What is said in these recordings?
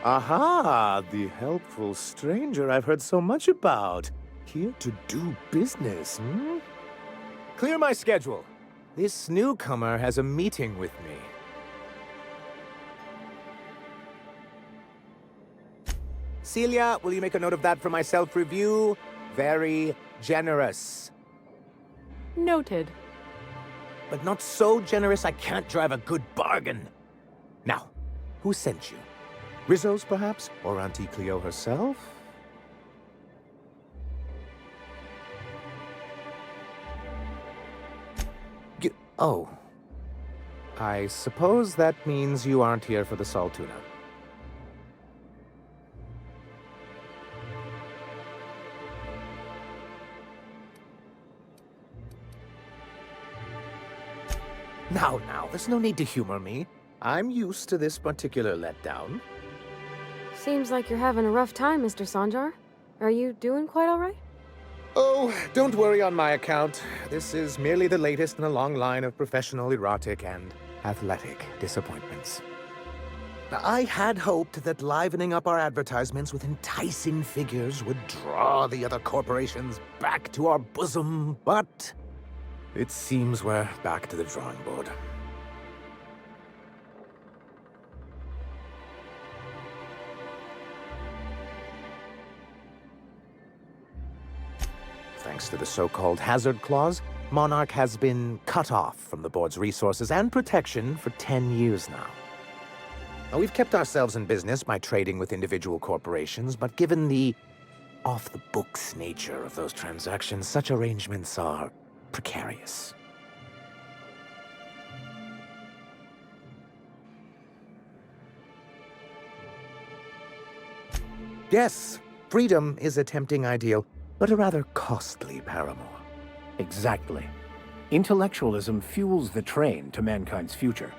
Aha, the helpful stranger I've heard so much about. Here to do business, hmm? Clear my schedule. This newcomer has a meeting with me. Celia, will you make a note of that for my self-review? Very generous. Noted. But not so generous I can't drive a good bargain. Now, who sent you? Rizzo's, perhaps? Or Auntie Cleo herself? Oh. I suppose that means you aren't here for the Saltuna. Now, there's no need to humor me. I'm used to this particular letdown. Seems like you're having a rough time, Mr. Sanjar. Are you doing quite all right? Oh, don't worry on my account. This is merely the latest in a long line of professional, erotic, and athletic disappointments. Now, I had hoped that livening up our advertisements with enticing figures would draw the other corporations back to our bosom, but it seems we're back to the drawing board. Thanks to the so-called hazard clause, Monarch has been cut off from the board's resources and protection for 10 years now. Now, we've kept ourselves in business by trading with individual corporations, but given the off-the-books nature of those transactions, such arrangements are precarious. Yes, freedom is a tempting ideal, but a rather costly paramour. Exactly. Intellectualism fuels the train to mankind's future,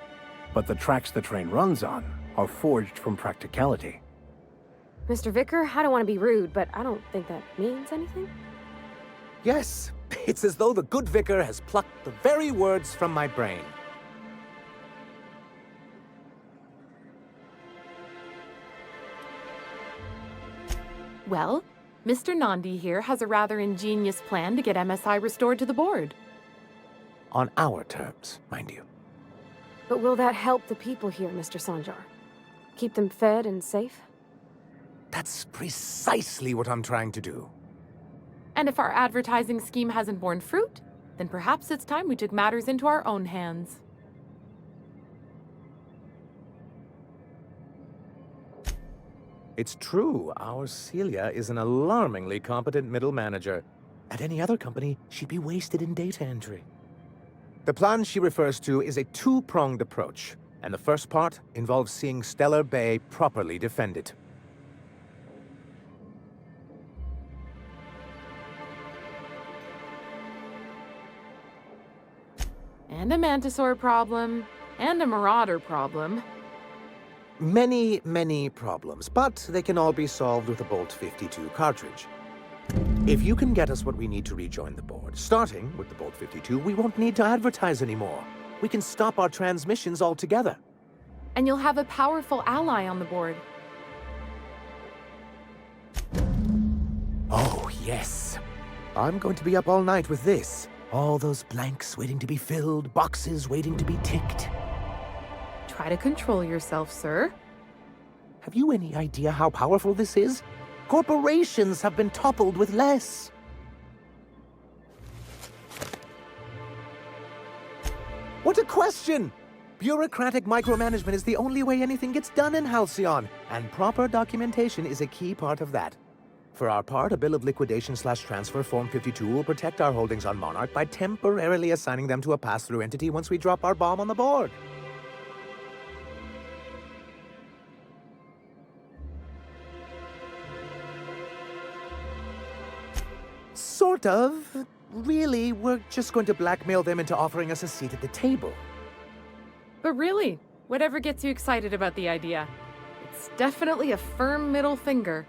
but the tracks the train runs on are forged from practicality. Mr. Vicar, I don't want to be rude, but I don't think that means anything. Yes, it's as though the good vicar has plucked the very words from my brain. Well, Mr. Nandi here has a rather ingenious plan to get MSI restored to the board. On our terms, mind you. But will that help the people here, Mr. Sanjar? Keep them fed and safe? That's precisely what I'm trying to do. And if our advertising scheme hasn't borne fruit, then perhaps it's time we took matters into our own hands. It's true, our Celia is an alarmingly competent middle manager. At any other company, she'd be wasted in data entry. The plan she refers to is a two-pronged approach, and the first part involves seeing Stellar Bay properly defended. And a Mantisaur problem, and a Marauder problem. Many, many problems, but they can all be solved with a Bolt 52 cartridge. If you can get us what we need to rejoin the board, starting with the Bolt 52, we won't need to advertise anymore. We can stop our transmissions altogether. And you'll have a powerful ally on the board. Oh, yes. I'm going to be up all night with this. All those blanks waiting to be filled, boxes waiting to be ticked. Try to control yourself, sir. Have you any idea how powerful this is? Corporations have been toppled with less. What a question! Bureaucratic micromanagement is the only way anything gets done in Halcyon, and proper documentation is a key part of that. For our part, a bill of liquidation/transfer Form 52 will protect our holdings on Monarch by temporarily assigning them to a pass-through entity once we drop our bomb on the board. Sort of. Really, we're just going to blackmail them into offering us a seat at the table. But really, whatever gets you excited about the idea. It's definitely a firm middle finger.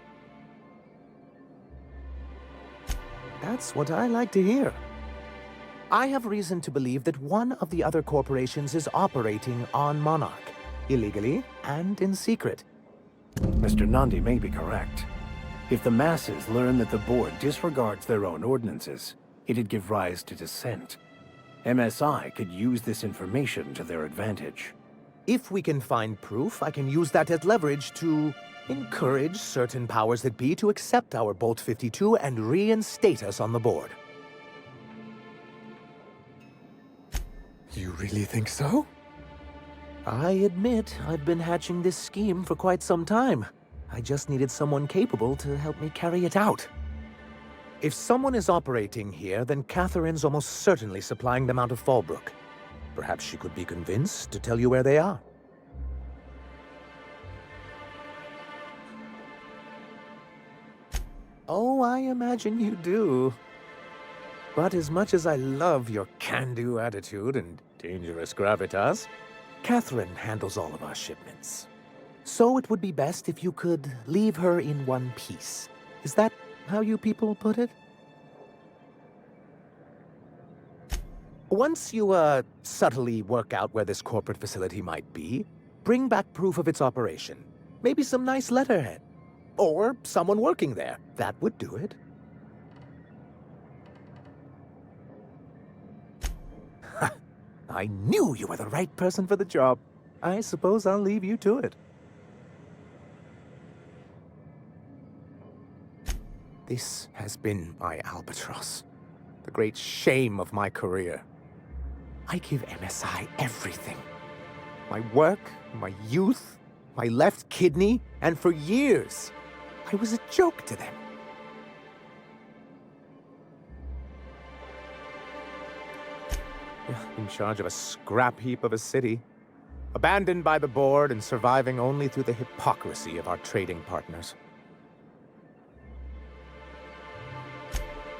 That's what I like to hear. I have reason to believe that one of the other corporations is operating on Monarch, illegally and in secret. Mr. Nandi may be correct. If the masses learn that the board disregards their own ordinances, it'd give rise to dissent. MSI could use this information to their advantage. If we can find proof, I can use that as leverage to encourage certain powers that be to accept our Bolt 52 and reinstate us on the board. You really think so? I admit I've been hatching this scheme for quite some time. I just needed someone capable to help me carry it out. If someone is operating here, then Catherine's almost certainly supplying them out of Fallbrook. Perhaps she could be convinced to tell you where they are. Oh, I imagine you do. But as much as I love your can-do attitude and dangerous gravitas, Catherine handles all of our shipments. So it would be best if you could leave her in one piece. Is that how you people put it? Once you, subtly work out where this corporate facility might be, bring back proof of its operation. Maybe some nice letterhead. Or someone working there. That would do it. I knew you were the right person for the job. I suppose I'll leave you to it. This has been my albatross. The great shame of my career. I give MSI everything. My work, my youth, my left kidney, and for years, I was a joke to them. In charge of a scrap heap of a city, abandoned by the board and surviving only through the hypocrisy of our trading partners.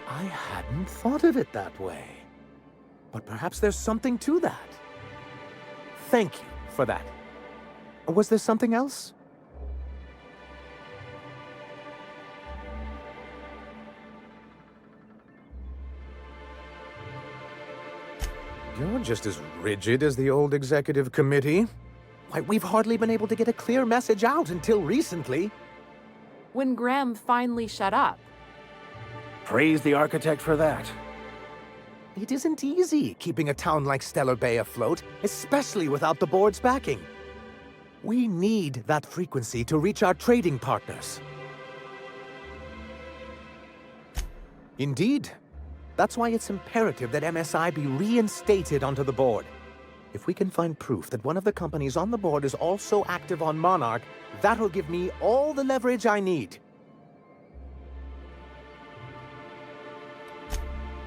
I hadn't thought of it that way. But perhaps there's something to that. Thank you for that. Was there something else? You're just as rigid as the old executive committee. Why, we've hardly been able to get a clear message out until recently. When Graham finally shut up. Praise the architect for that. It isn't easy keeping a town like Stellar Bay afloat, especially without the board's backing. We need that frequency to reach our trading partners. Indeed. That's why it's imperative that MSI be reinstated onto the board. If we can find proof that one of the companies on the board is also active on Monarch, that'll give me all the leverage I need.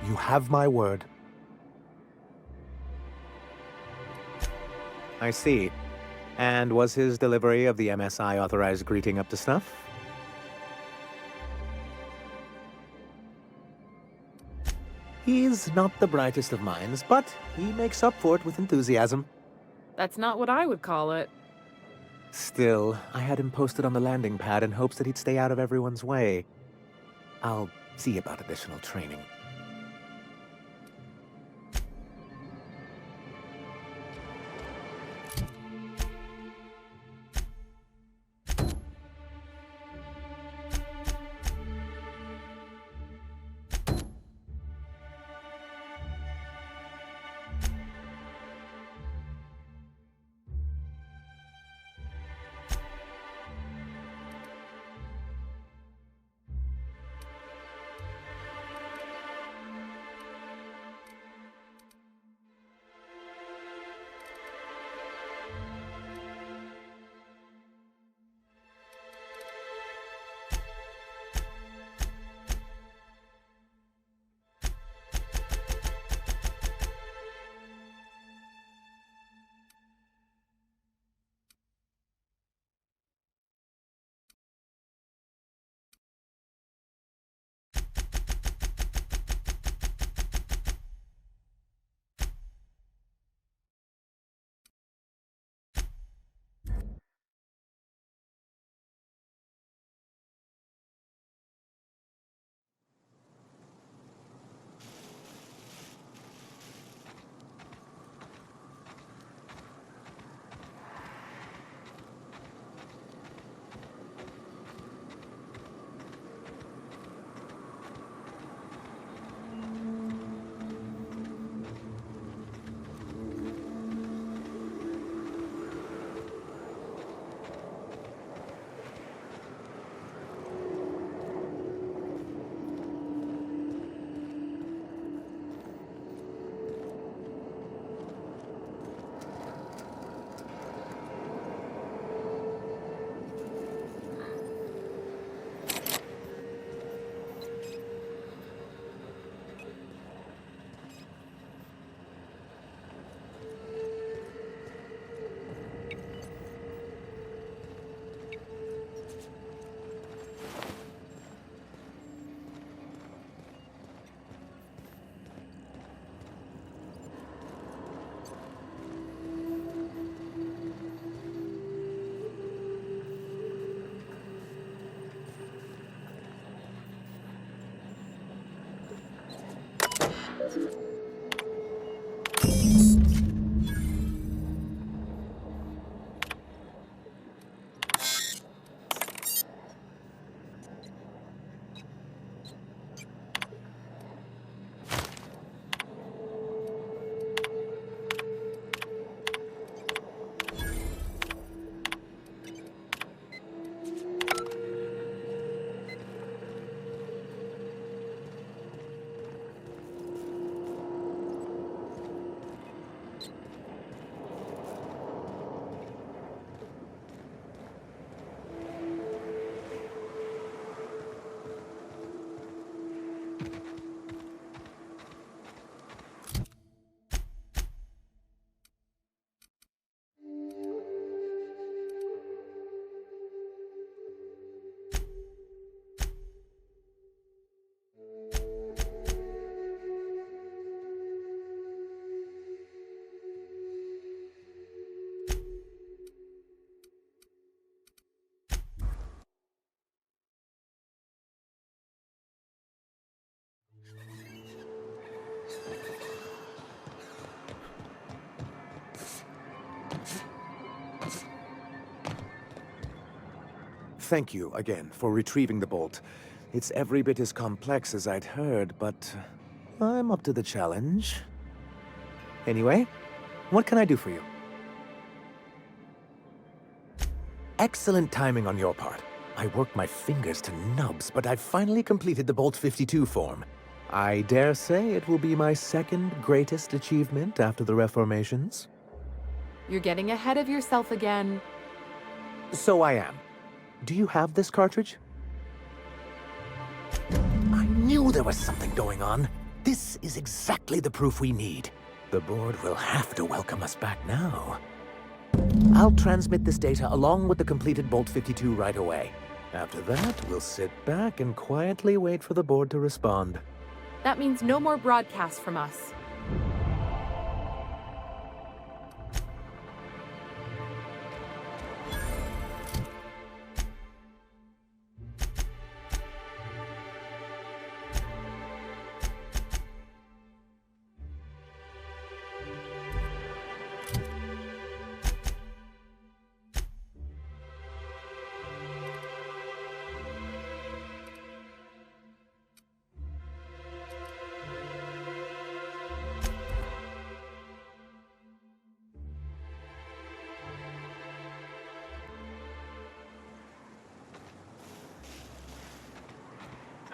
You have my word. I see. And was his delivery of the MSI authorized greeting up to snuff? He's not the brightest of minds, but he makes up for it with enthusiasm. That's not what I would call it. Still, I had him posted on the landing pad in hopes that he'd stay out of everyone's way. I'll see about additional training. thank you again for retrieving the bolt. It's every bit as complex as I'd heard, but I'm up to the challenge. Anyway, what can I do for you? Excellent timing on your part. I worked my fingers to nubs, but I've finally completed the Bolt 52 form. I dare say it will be my second greatest achievement after the Reformations. You're getting ahead of yourself again. So I am. Do you have this cartridge? I knew there was something going on. This is exactly the proof we need. The board will have to welcome us back now. I'll transmit this data along with the completed Bolt 52 right away. After that, we'll sit back and quietly wait for the board to respond. That means no more broadcasts from us.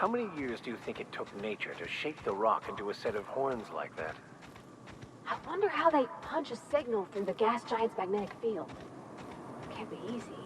How many years do you think it took nature to shape the rock into a set of horns like that? I wonder how they punch a signal through the gas giant's magnetic field. Can't be easy.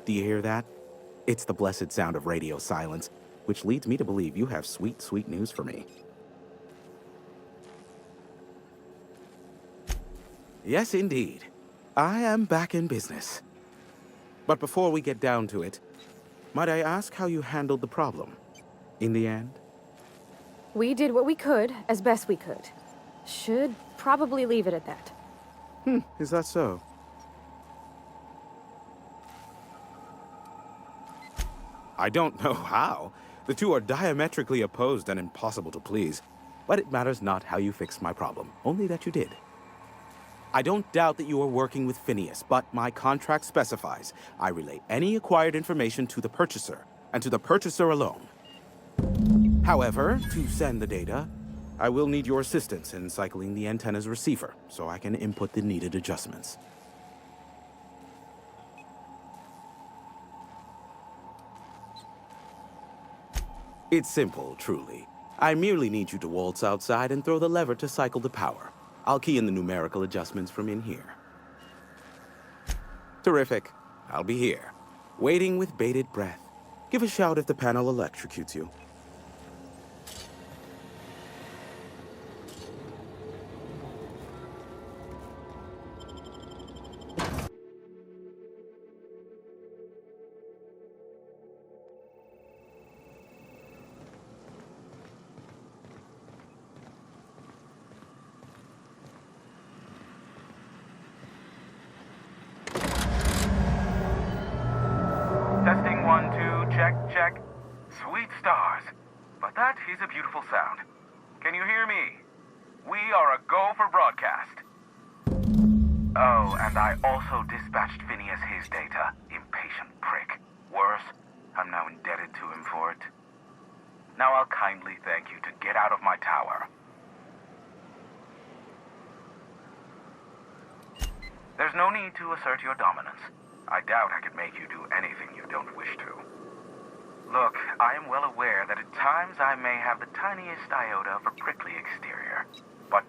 Do you hear that? It's the blessed sound of radio silence, which leads me to believe you have sweet, sweet news for me. Yes, indeed. I am back in business. But before we get down to it, might I ask how you handled the problem? In the end? We did what we could, as best we could. Should probably leave it at that. Is that so? I don't know how. The two are diametrically opposed and impossible to please. But it matters not how you fixed my problem, only that you did. I don't doubt that you are working with Phineas, but my contract specifies I relay any acquired information to the purchaser, and to the purchaser alone. However, to send the data, I will need your assistance in cycling the antenna's receiver, so I can input the needed adjustments. It's simple, truly. I merely need you to waltz outside and throw the lever to cycle the power. I'll key in the numerical adjustments from in here. Terrific. I'll be here, waiting with bated breath. Give a shout if the panel electrocutes you. Testing 1, 2, check, check. Sweet stars. But that is a beautiful sound. Can you hear me? We are a go for broadcast. Oh, and I also dispatched Phineas his data. Impatient prick. Worse, I'm now indebted to him for it. Now I'll kindly thank you to get out of my tower. There's no need to assert your dominance. I doubt I could make you do anything you don't wish to. Look, I am well aware that at times I may have the tiniest iota of a prickly exterior, but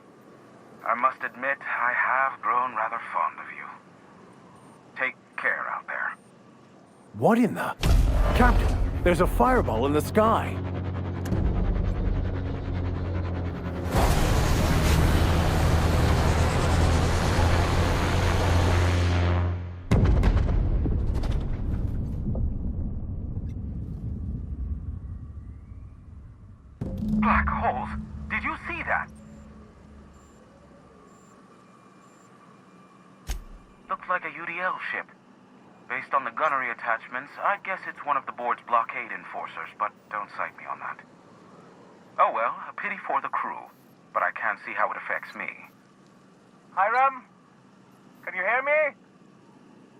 I must admit I have grown rather fond of you. Take care out there. What in the... Captain, there's a fireball in the sky. Black holes? Did you see that? Looks like a UDL ship. Based on the gunnery attachments, I guess it's one of the board's blockade enforcers, but don't cite me on that. Oh well, a pity for the crew, but I can't see how it affects me. Hiram? Can you hear me?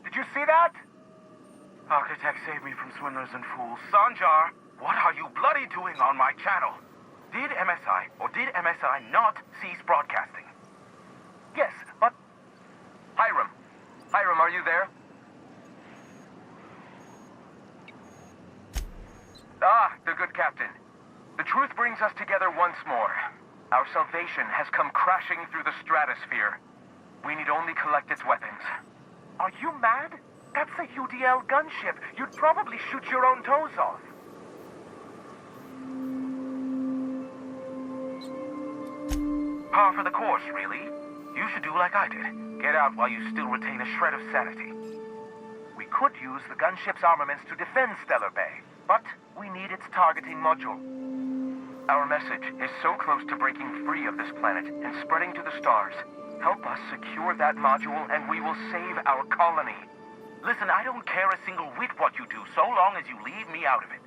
Did you see that? Architect saved me from swindlers and fools. Sanjar, what are you bloody doing on my channel? Did MSI or did MSI not cease broadcasting? Yes, but... Hiram, are you there? Ah, the good captain. The truth brings us together once more. Our salvation has come crashing through the stratosphere. We need only collect its weapons. Are you mad? That's a UDL gunship. You'd probably shoot your own toes off. Par for the course, really. You should do like I did. Get out while you still retain a shred of sanity. We could use the gunship's armaments to defend Stellar Bay, but we need its targeting module. Our message is so close to breaking free of this planet and spreading to the stars. Help us secure that module and we will save our colony. Listen, I don't care a single whit what you do, so long as you leave me out of it.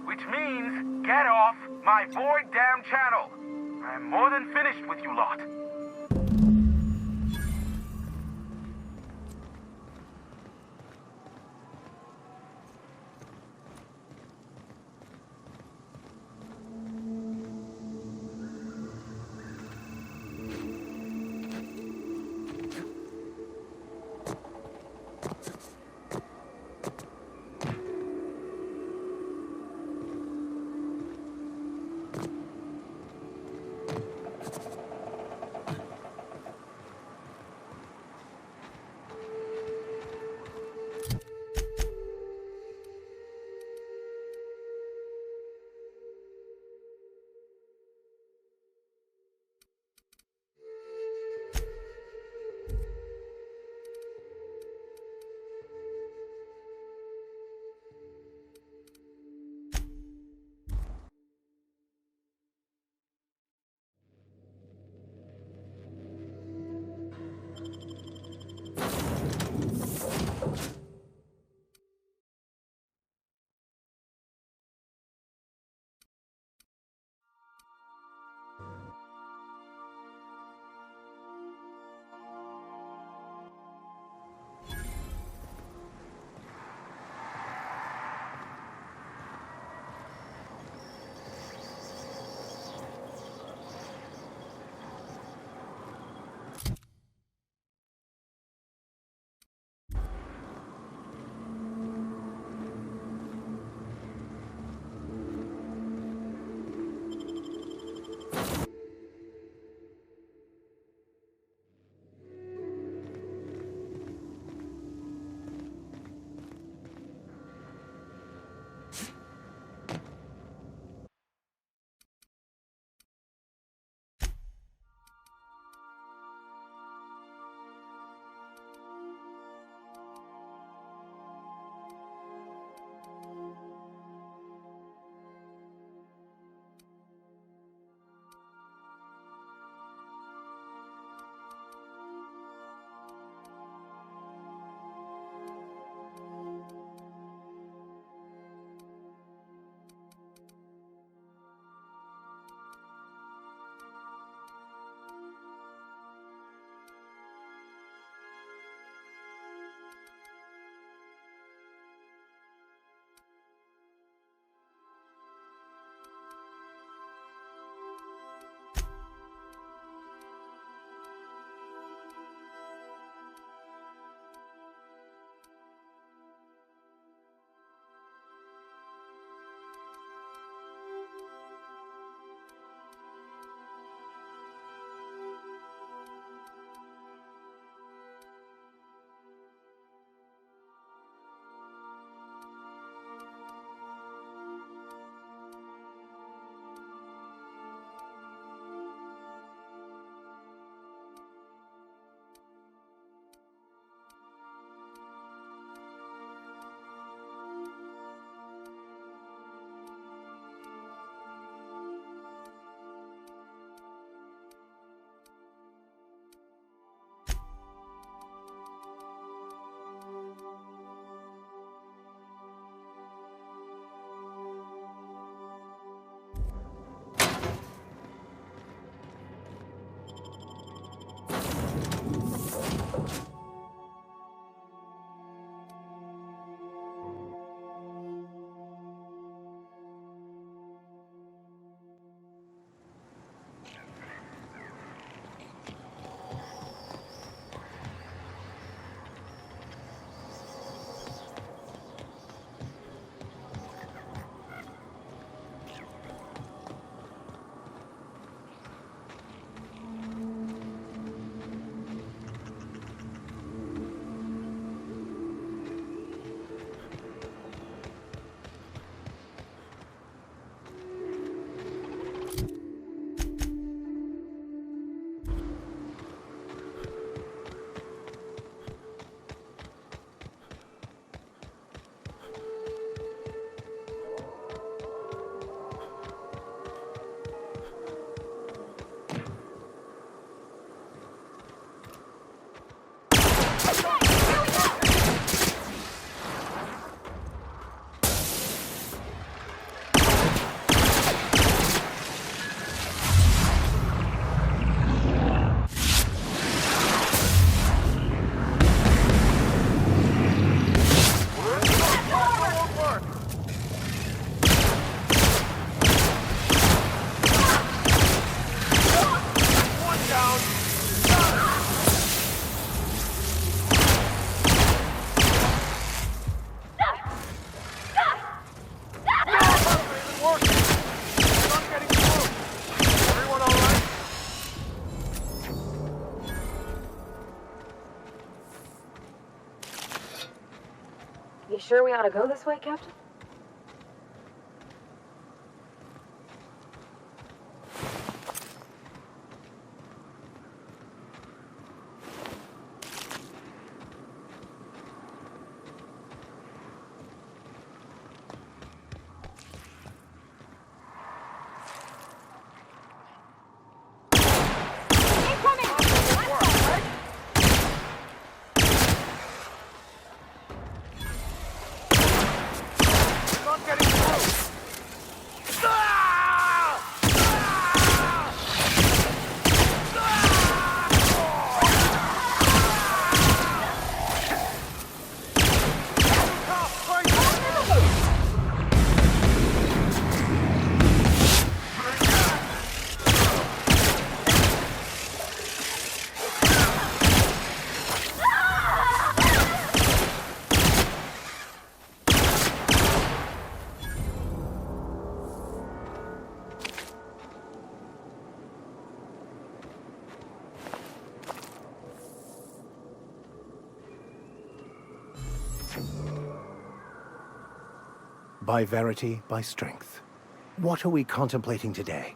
Which means, get off my void damn channel! I am more than finished with you lot. sure we ought to go this way, Captain? By verity, by strength. What are we contemplating today?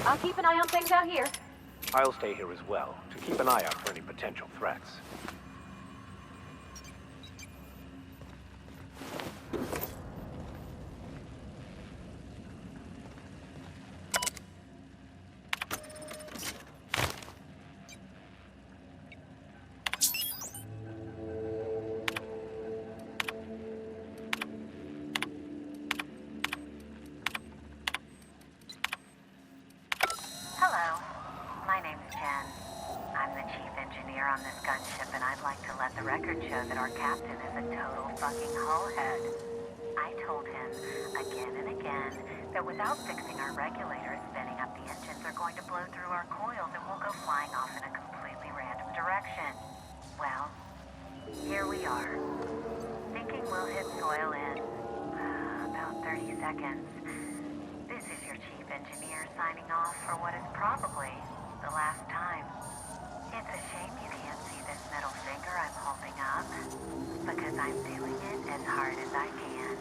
I'll keep an eye on things out here. I'll stay here as well, to keep an eye out for any potential threats. Hello, my name's Jen. I'm the chief engineer on this gunship, and I'd like to let the record show that our captain is a total fucking hullhead. I told him again and again that without fixing our regulators, spinning up the engines are going to blow through our coils and we'll go flying off in a completely random direction. Well, here we are. Thinking we'll hit soil in about 30 seconds. This is your chief engineer signing off for what is probably the last time. It's a shame you can't see this middle finger I'm holding up, because I'm doing it as hard as I can.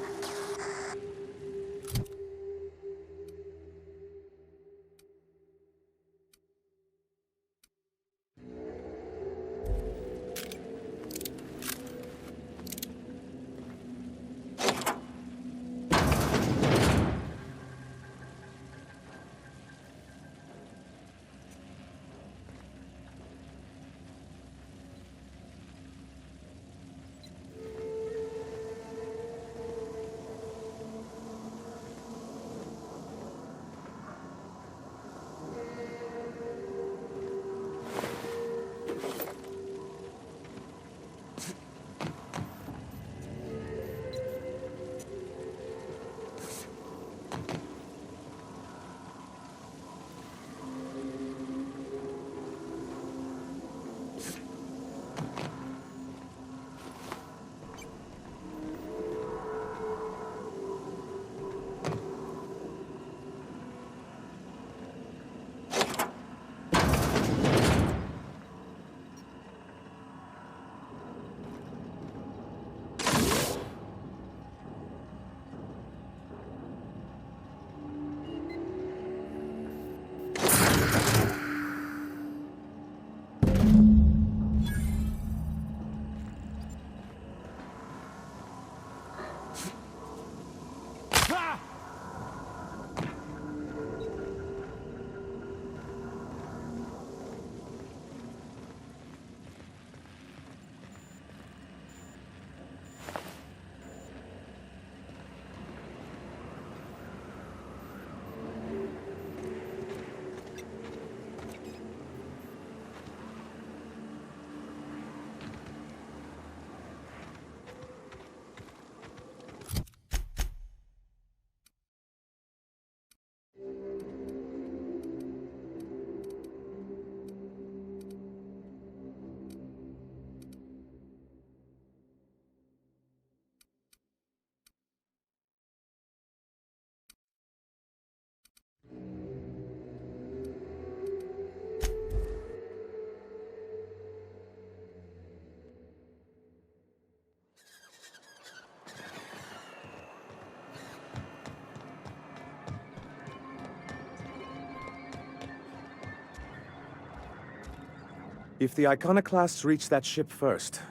If the Iconoclasts reach that ship first,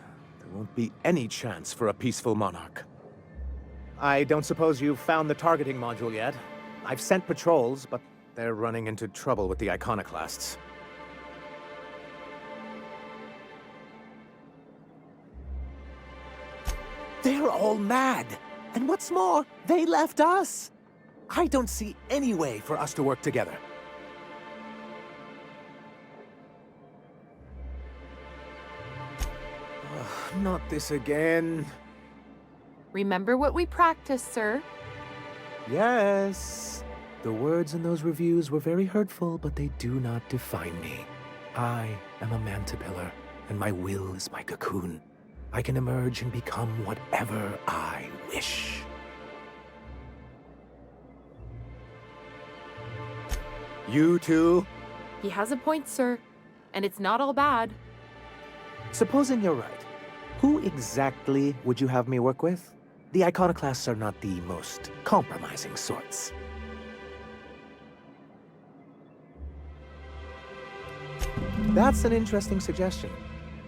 there won't be any chance for a peaceful monarch. I don't suppose you've found the targeting module yet. I've sent patrols, but they're running into trouble with the Iconoclasts. They're all mad! And what's more, they left us! I don't see any way for us to work together. Not this again. Remember what we practiced, sir. Yes. The words in those reviews were very hurtful, but they do not define me. I am a mantipillar, and my will is my cocoon. I can emerge and become whatever I wish. You too? He has a point, sir. And it's not all bad. Supposing you're right, who exactly would you have me work with? The Iconoclasts are not the most compromising sorts. That's an interesting suggestion.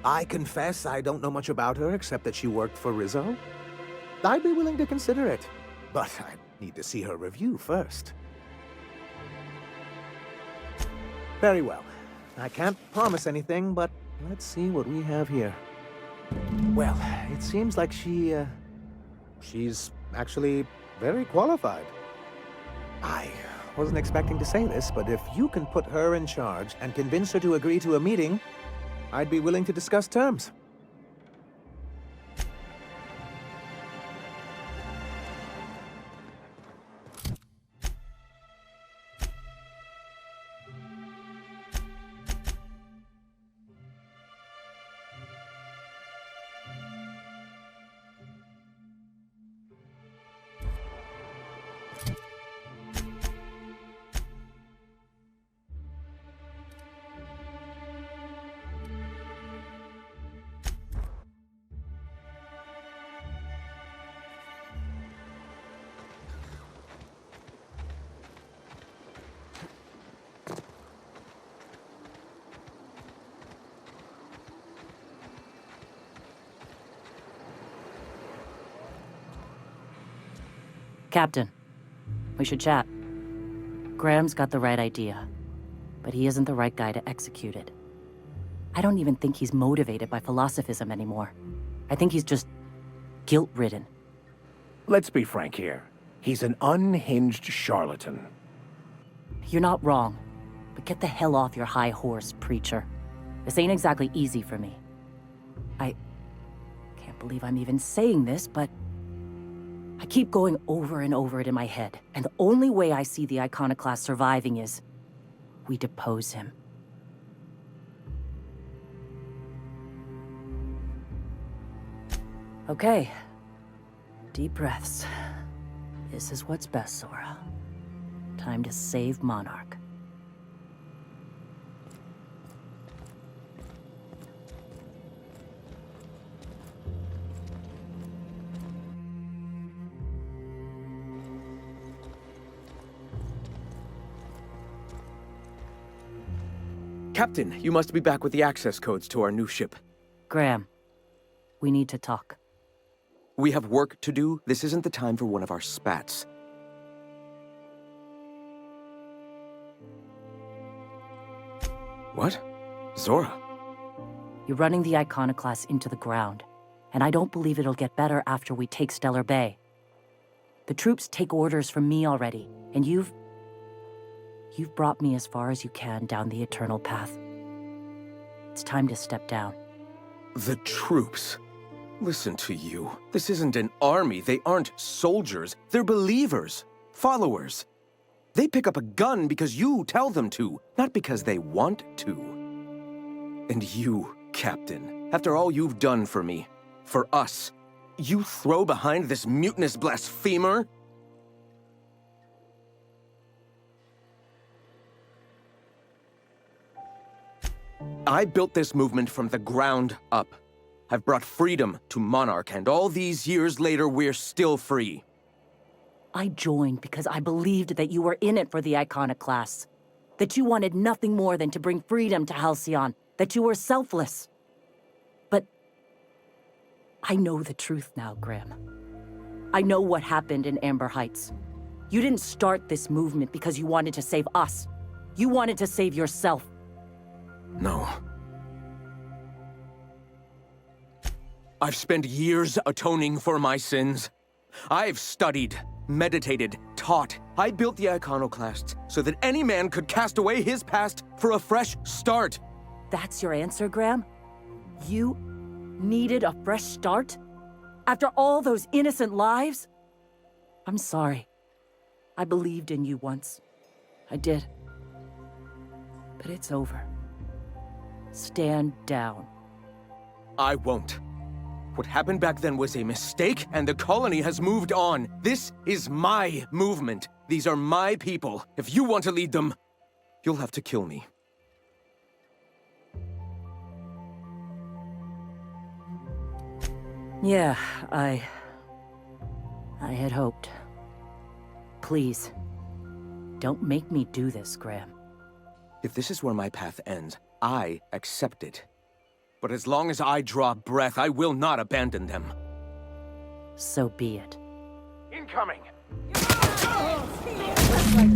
I confess I don't know much about her except that she worked for Rizzo. I'd be willing to consider it, but I need to see her review first. Very well. I can't promise anything, but let's see what we have here. Well, it seems like she's actually very qualified. I wasn't expecting to say this, but if you can put her in charge and convince her to agree to a meeting, I'd be willing to discuss terms. Captain, we should chat. Graham's got the right idea, but he isn't the right guy to execute it. I don't even think he's motivated by philosophism anymore. I think he's just guilt-ridden. Let's be frank here. He's an unhinged charlatan. You're not wrong, but get the hell off your high horse, preacher. This ain't exactly easy for me. I can't believe I'm even saying this, but I keep going over and over it in my head, and the only way I see the Iconoclast surviving is we depose him. Okay. Deep breaths. This is what's best, Zora. Time to save Monarch. Captain, you must be back with the access codes to our new ship. Graham, we need to talk. We have work to do. This isn't the time for one of our spats. What? Zora? You're running the Iconoclast into the ground, and I don't believe it'll get better after we take Stellar Bay. The troops take orders from me already, and you've brought me as far as you can down the Eternal Path. It's time to step down. The troops? Listen to you. This isn't an army. They aren't soldiers. They're believers. Followers. They pick up a gun because you tell them to, not because they want to. And you, Captain, after all you've done for me, for us, you throw behind this mutinous blasphemer? I built this movement from the ground up. I've brought freedom to Monarch, and all these years later, we're still free. I joined because I believed that you were in it for the Iconoclasts. That you wanted nothing more than to bring freedom to Halcyon. That you were selfless. But I know the truth now, Graham. I know what happened in Amber Heights. You didn't start this movement because you wanted to save us. You wanted to save yourself. No. I've spent years atoning for my sins. I've studied, meditated, taught. I built the Iconoclasts so that any man could cast away his past for a fresh start. That's your answer, Graham? You needed a fresh start? After all those innocent lives? I'm sorry. I believed in you once. I did. But it's over. Stand down. I won't. What happened back then was a mistake, and the colony has moved on. This is my movement. These are my people. If you want to lead them, you'll have to kill me. Yeah, I had hoped. Please, don't make me do this, Graham. If this is where my path ends, I accept it. But as long as I draw breath, I will not abandon them. So be it. Incoming!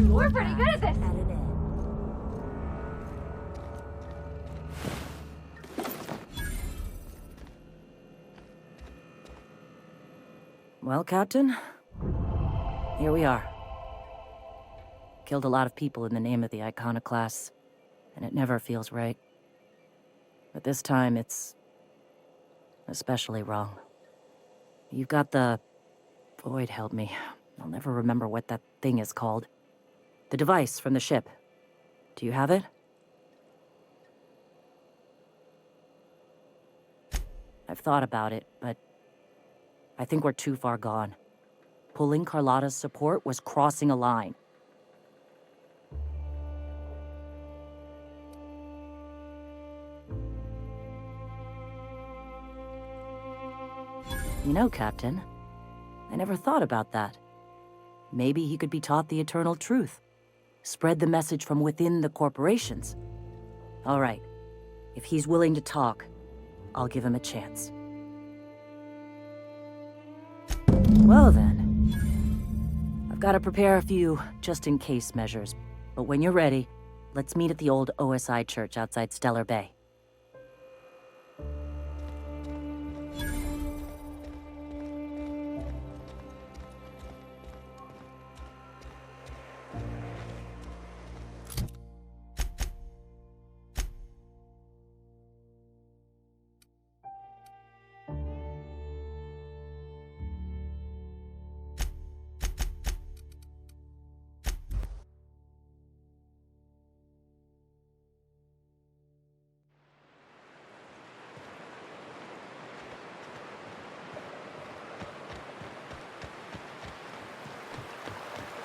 We're pretty good at this. Well, Captain, here we are. Killed a lot of people in the name of the Iconoclasts, and it never feels right. But this time, it's especially wrong. You've got the... Void, help me. I'll never remember what that thing is called. The device from the ship. Do you have it? I've thought about it, but I think we're too far gone. Pulling Carlotta's support was crossing a line. You know, Captain, I never thought about that. Maybe he could be taught the eternal truth. Spread the message from within the corporations. All right. If he's willing to talk, I'll give him a chance. Well then. I've got to prepare a few just-in-case measures. But when you're ready, let's meet at the old OSI church outside Stellar Bay.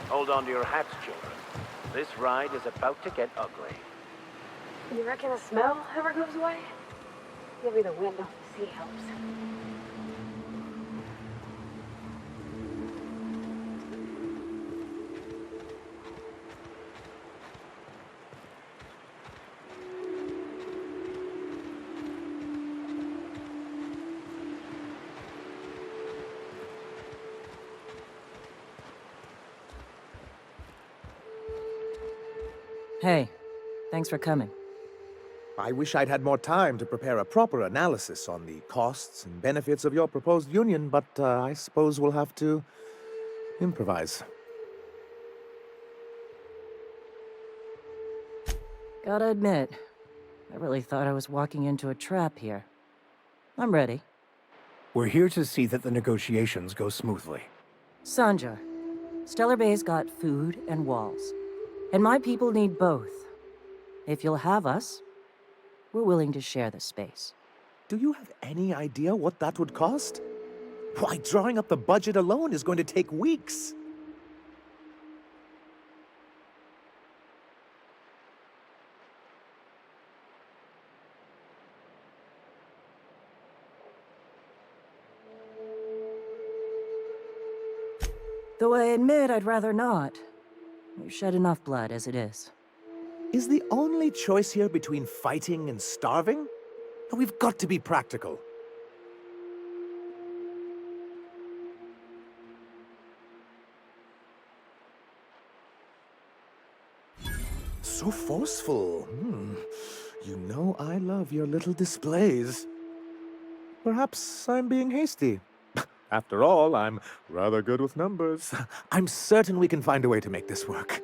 Hold on to your hats, children. This ride is about to get ugly. You reckon the smell ever goes away? Maybe the wind off the sea helps. Hey, thanks for coming. I wish I'd had more time to prepare a proper analysis on the costs and benefits of your proposed union, but I suppose we'll have to improvise. Gotta admit, I really thought I was walking into a trap here. I'm ready. We're here to see that the negotiations go smoothly. Sanja, Stellar Bay's got food and walls. And my people need both. If you'll have us, we're willing to share the space. Do you have any idea what that would cost? Why, drawing up the budget alone is going to take weeks. Though I admit I'd rather not. We've shed enough blood as it is. Is the only choice here between fighting and starving? We've got to be practical. So forceful. You know I love your little displays. Perhaps I'm being hasty. After all, I'm rather good with numbers. I'm certain we can find a way to make this work.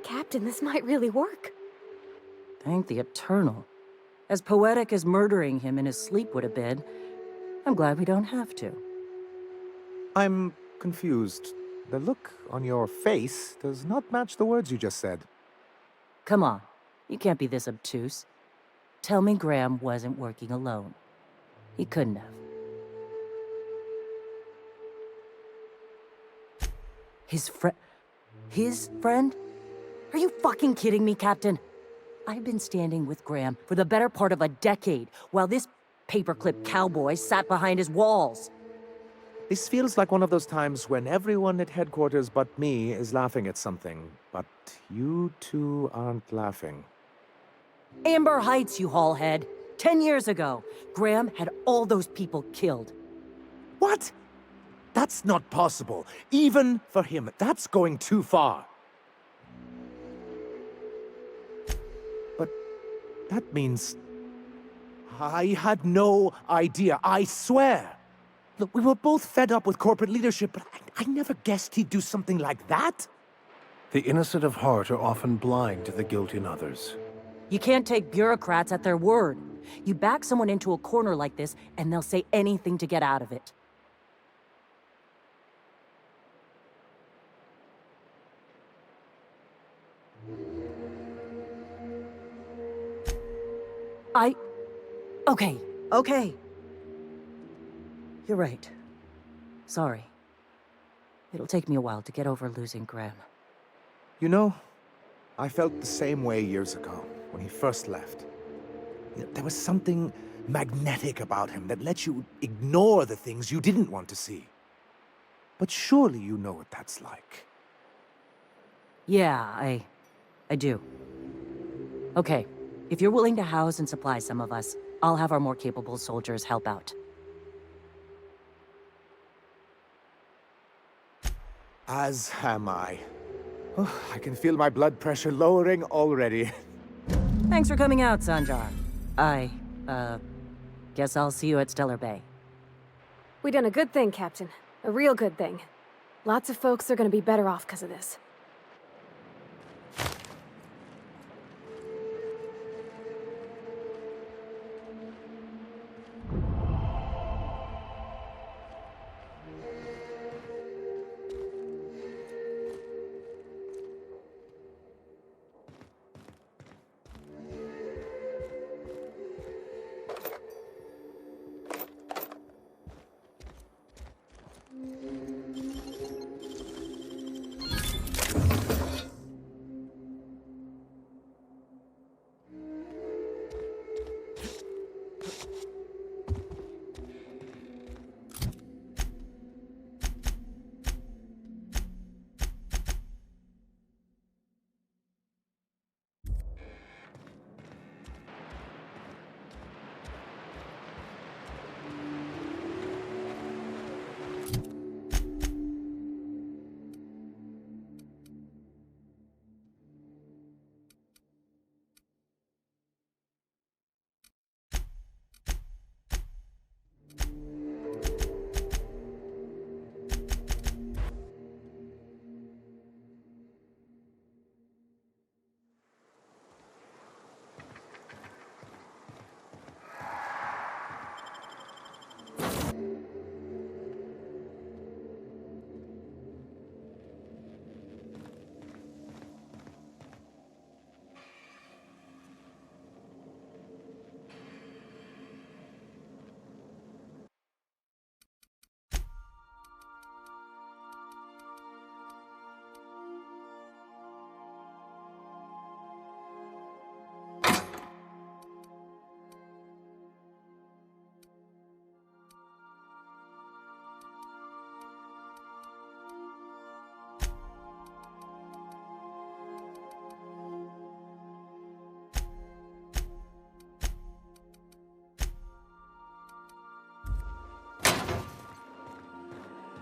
Captain, this might really work. Thank the Eternal. As poetic as murdering him in his sleep would have been, I'm glad we don't have to. I'm confused. The look on your face does not match the words you just said. Come on, you can't be this obtuse. Tell me Graham wasn't working alone. He couldn't have. His friend? Are you fucking kidding me, Captain? I've been standing with Graham for the better part of a decade, while this paperclip cowboy sat behind his walls. This feels like one of those times when everyone at headquarters but me is laughing at something, but you two aren't laughing. Amber Heights, you haulhead. 10 years ago, Graham had all those people killed. What? That's not possible. Even for him, that's going too far. But that means I had no idea, I swear. Look, we were both fed up with corporate leadership, but I never guessed he'd do something like that. The innocent of heart are often blind to the guilt in others. You can't take bureaucrats at their word. You back someone into a corner like this, and they'll say anything to get out of it. Okay. You're right. Sorry. It'll take me a while to get over losing Graham. You know, I felt the same way years ago, when he first left. There was something magnetic about him that let you ignore the things you didn't want to see. But surely you know what that's like. Yeah, I do. Okay, if you're willing to house and supply some of us, I'll have our more capable soldiers help out. As am I. Oh, I can feel my blood pressure lowering already. Thanks for coming out, Sanjar. Guess I'll see you at Stellar Bay. We done a good thing, Captain. A real good thing. Lots of folks are gonna be better off because of this.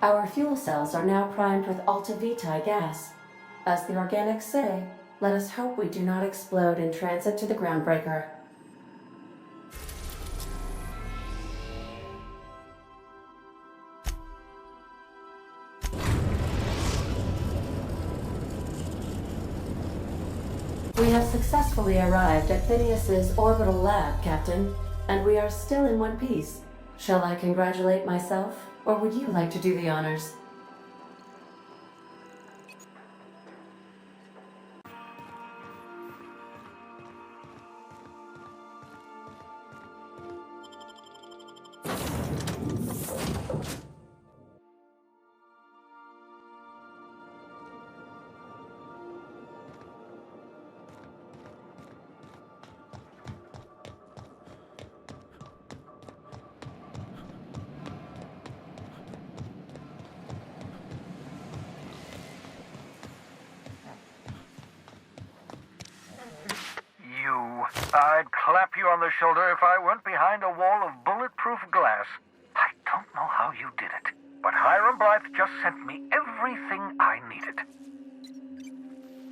Our fuel cells are now primed with Alta Vitae gas. As the organics say, let us hope we do not explode in transit to the groundbreaker. We have successfully arrived at Phineas's orbital lab, Captain, and we are still in one piece. Shall I congratulate myself, or would you like to do the honors? I'd clap you on the shoulder if I weren't behind a wall of bulletproof glass. I don't know how you did it, but Hiram Blythe just sent me everything I needed.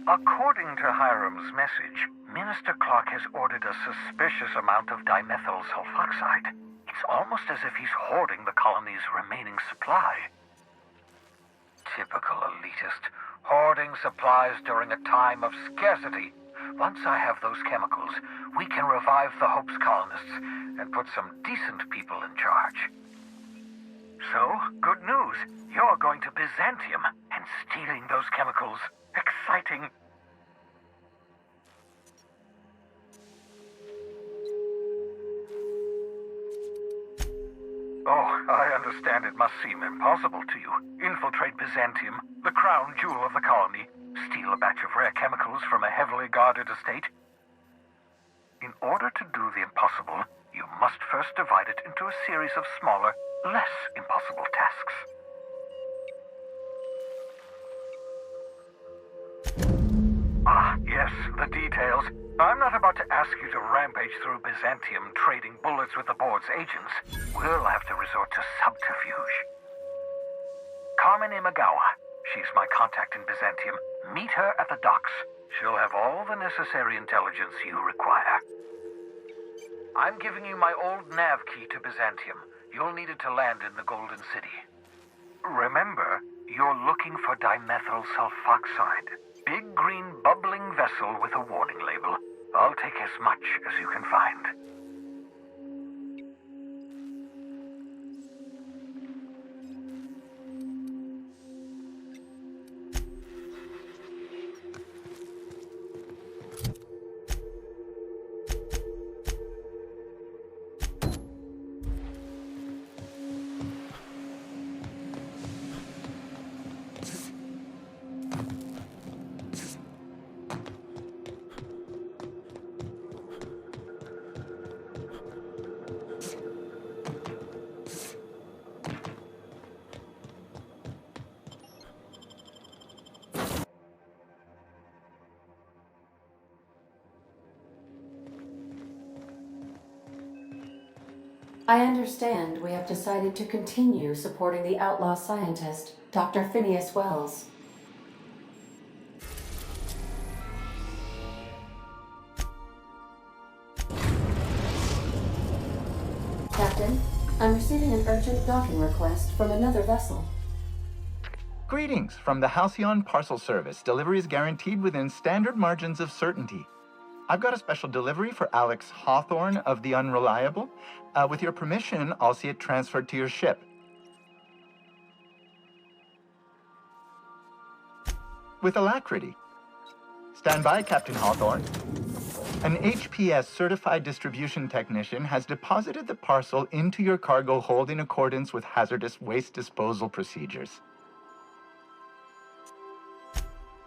According to Hiram's message, Minister Clark has ordered a suspicious amount of dimethyl sulfoxide. It's almost as if he's hoarding the colony's remaining supply. Typical elitist, hoarding supplies during a time of scarcity. Once I have those chemicals, we can revive the Hope's colonists and put some decent people in charge. So, good news. You're going to Byzantium and stealing those chemicals. Exciting. Oh, I understand it must seem impossible to you. Infiltrate Byzantium, the crown jewel of the colony, steal a batch of rare chemicals from a heavily guarded estate. In order to do the impossible, you must first divide it into a series of smaller, less impossible tasks. Ah, yes, the details. I'm not about to ask you to rampage through Byzantium trading bullets with the board's agents. We'll have to resort to subterfuge. Carmen Imagawa. She's my contact in Byzantium. Meet her at the docks. She'll have all the necessary intelligence you require. I'm giving you my old nav key to Byzantium. You'll need it to land in the Golden City. Remember, you're looking for dimethyl sulfoxide. Big green bubbling vessel with a warning label. I'll take as much as you can find. I understand we have decided to continue supporting the outlaw scientist, Dr. Phineas Wells. Captain, I'm receiving an urgent docking request from another vessel. Greetings from the Halcyon Parcel Service. Delivery is guaranteed within standard margins of certainty. I've got a special delivery for Alex Hawthorne of the Unreliable. With your permission, I'll see it transferred to your ship. With alacrity. Stand by, Captain Hawthorne. An HPS certified distribution technician has deposited the parcel into your cargo hold in accordance with hazardous waste disposal procedures.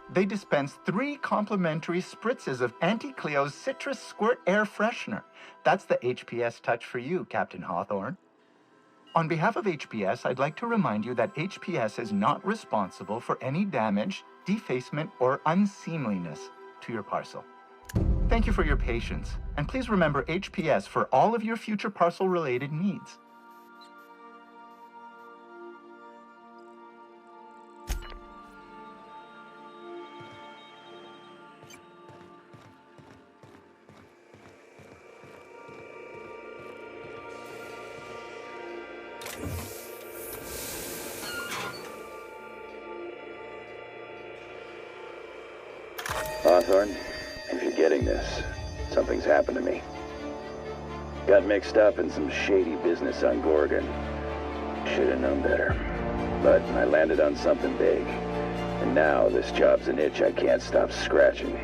They dispense 3 complimentary spritzes of Anti-Cleo's Citrus Squirt Air Freshener. That's the HPS touch for you, Captain Hawthorne. On behalf of HPS, I'd like to remind you that HPS is not responsible for any damage, defacement, or unseemliness to your parcel. Thank you for your patience, and please remember HPS for all of your future parcel-related needs. Hawthorne, if you're getting this, something's happened to me. Got mixed up in some shady business on Gorgon. Should have known better. But I landed on something big. And now this job's an itch I can't stop scratching.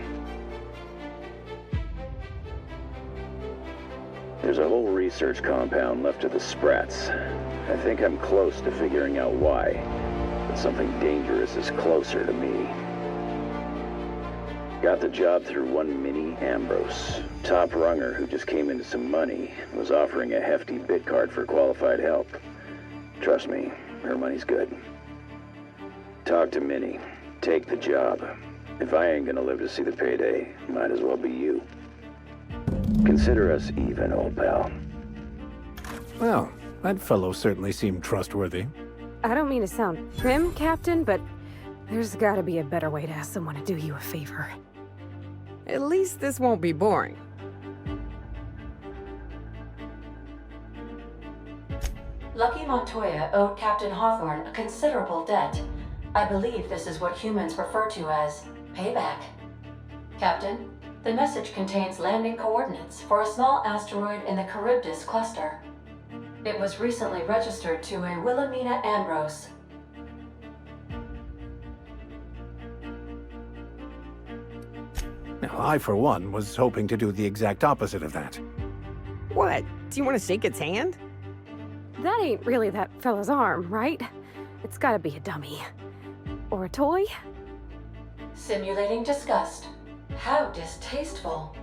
There's a whole research compound left of the Sprats. I think I'm close to figuring out why. But something dangerous is closer to me. Got the job through one Minnie Ambrose. Top runger who just came into some money, was offering a hefty bid card for qualified help. Trust me, her money's good. Talk to Minnie. Take the job. If I ain't gonna live to see the payday, might as well be you. Consider us even, old pal. Well, that fellow certainly seemed trustworthy. I don't mean to sound prim, Captain, but there's gotta be a better way to ask someone to do you a favor. At least this won't be boring. Lucky Montoya owed Captain Hawthorne a considerable debt. I believe this is what humans refer to as payback. Captain, the message contains landing coordinates for a small asteroid in the Charybdis cluster. It was recently registered to a Wilhelmina Ambrose. Now, I, for one, was hoping to do the exact opposite of that. What? Do you want to shake its hand? That ain't really that fella's arm, right? It's gotta be a dummy. Or a toy? Simulating disgust. How distasteful.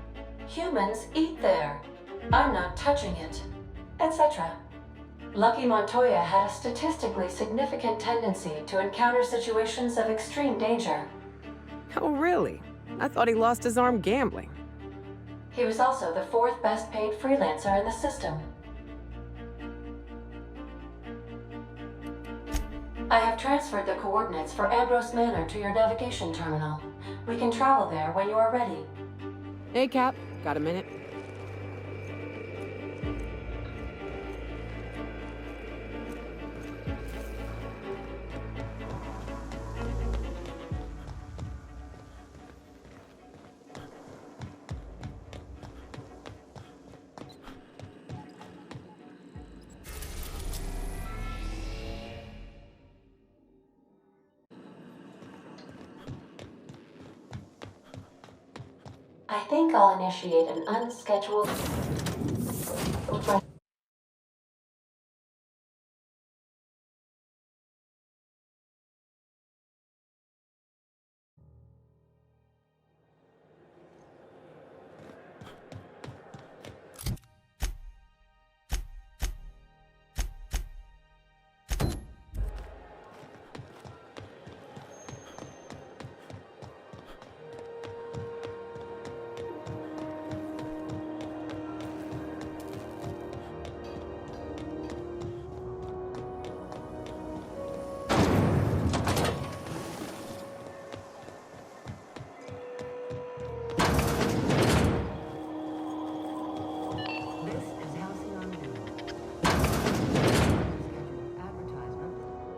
Humans eat there. I'm not touching it. Etc. Lucky Montoya had a statistically significant tendency to encounter situations of extreme danger. Oh, really? I thought he lost his arm gambling. He was also the 4th best paid freelancer in the system. I have transferred the coordinates for Ambrose Manor to your navigation terminal. We can travel there when you are ready. Hey, Cap. Got a minute? I think I'll initiate an unscheduled...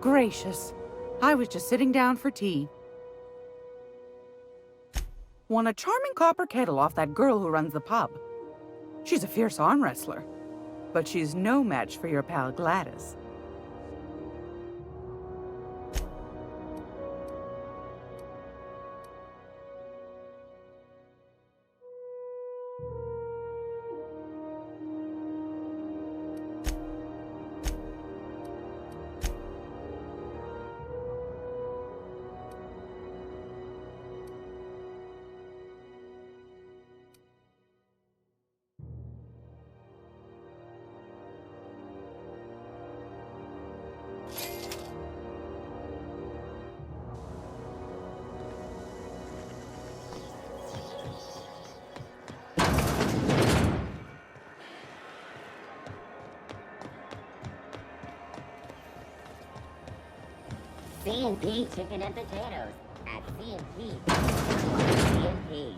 Gracious. I was just sitting down for tea. Won a charming copper kettle off that girl who runs the pub. She's a fierce arm wrestler, but she's no match for your pal Gladys. C&P Chicken and Potatoes at C&P. C&P.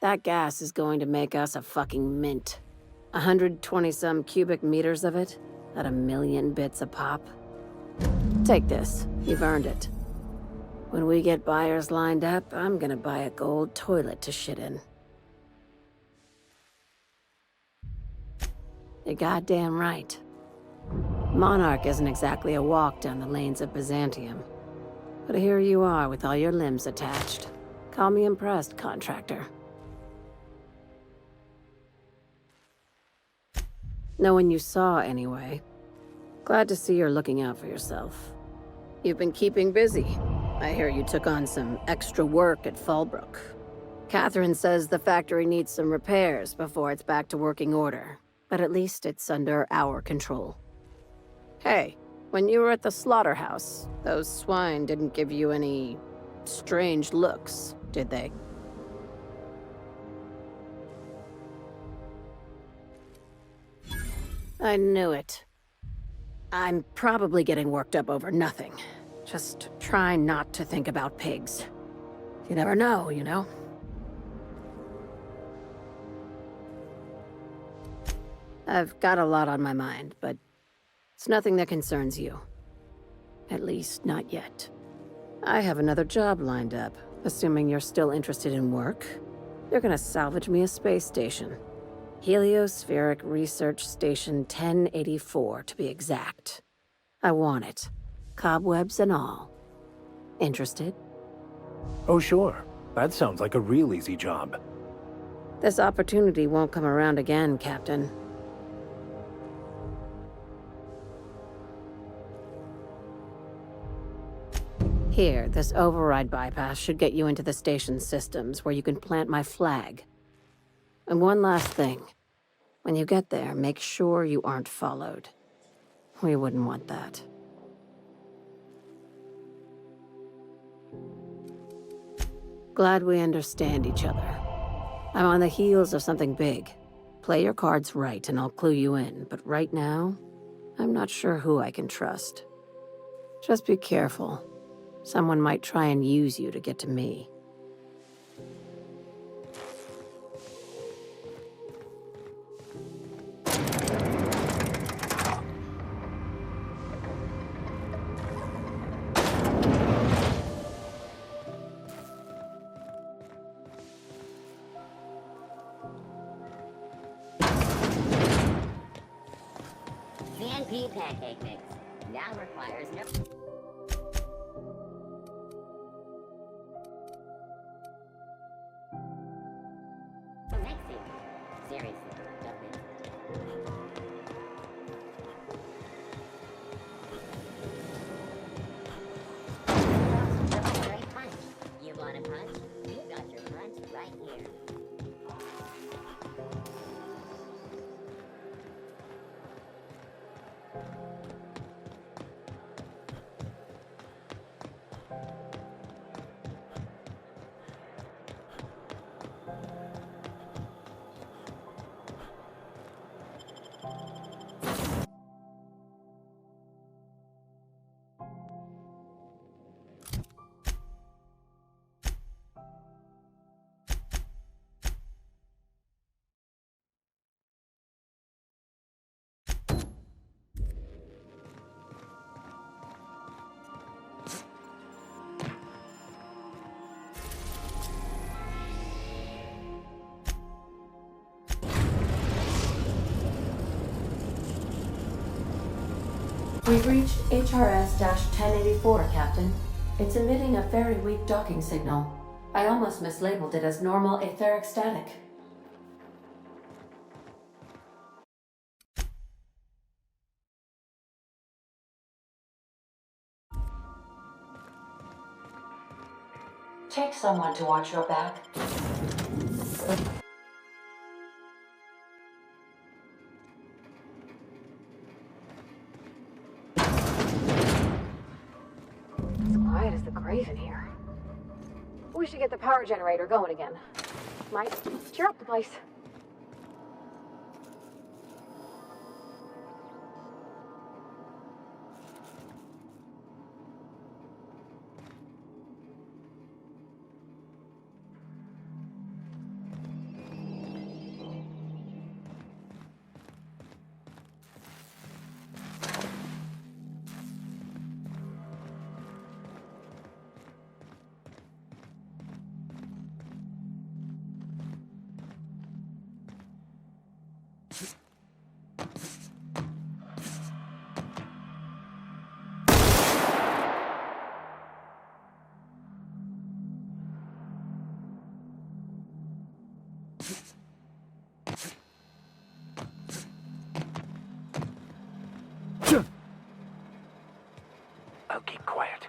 That gas is going to make us a fucking mint. 120-some cubic meters of it, at 1,000,000 bits a pop. Take this. You've earned it. When we get buyers lined up, I'm gonna buy a gold toilet to shit in. You're goddamn right. Monarch isn't exactly a walk down the lanes of Byzantium. But here you are with all your limbs attached. Call me impressed, contractor. No one you saw, anyway. Glad to see you're looking out for yourself. You've been keeping busy. I hear you took on some extra work at Fallbrook. Catherine says the factory needs some repairs before it's back to working order, but at least it's under our control. Hey, when you were at the slaughterhouse, those swine didn't give you any strange looks, did they? I knew it. I'm probably getting worked up over nothing. Just try not to think about pigs. You never know, you know? I've got a lot on my mind, but it's nothing that concerns you. At least, not yet. I have another job lined up, assuming you're still interested in work. You're gonna salvage me a space station. Heliospheric Research Station 1084, to be exact. I want it. Cobwebs and all. Interested? Oh, sure. That sounds like a real easy job. This opportunity won't come around again, Captain. Here, this override bypass should get you into the station's systems where you can plant my flag. And one last thing. When you get there, make sure you aren't followed. We wouldn't want that. Glad we understand each other. I'm on the heels of something big. Play your cards right and I'll clue you in, but right now, I'm not sure who I can trust. Just be careful. Someone might try and use you to get to me. CNP pancake mix now requires no... Alexi, seriously, don't be... Right punch. You want a punch? You got your punch right here. We've reached HRS-1084, Captain. It's emitting a very weak docking signal. I almost mislabeled it as normal etheric static. Take someone to watch your back. Quiet as the grave in here. We should get the power generator going again. Might cheer up the place. I'll keep quiet.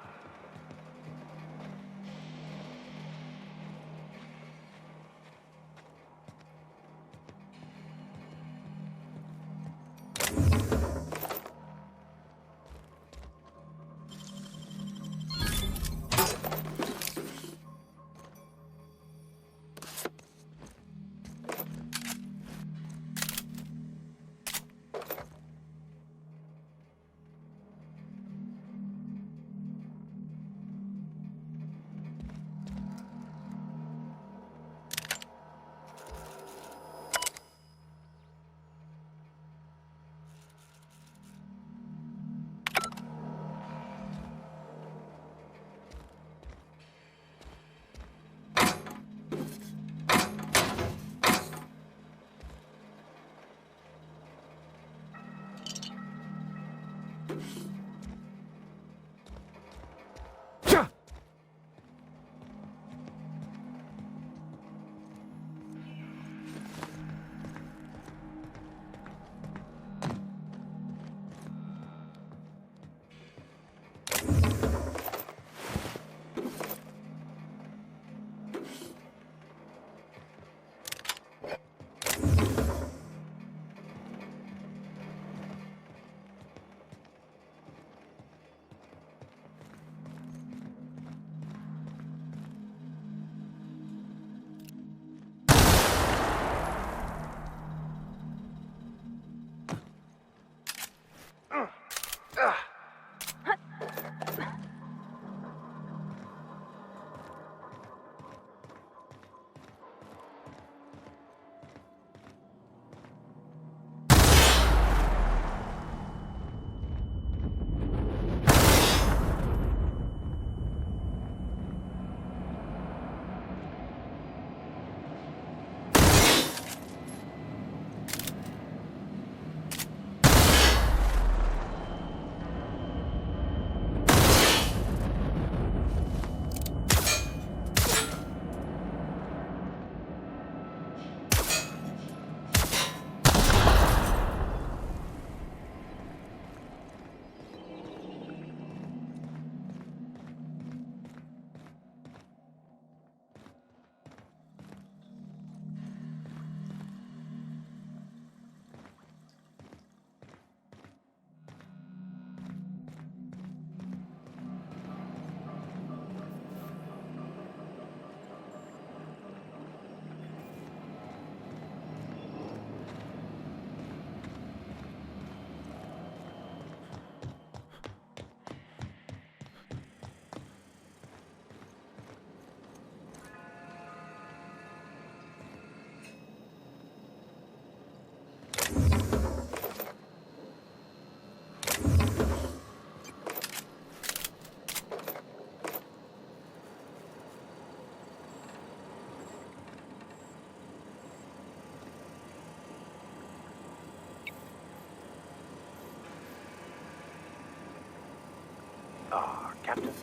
Captain,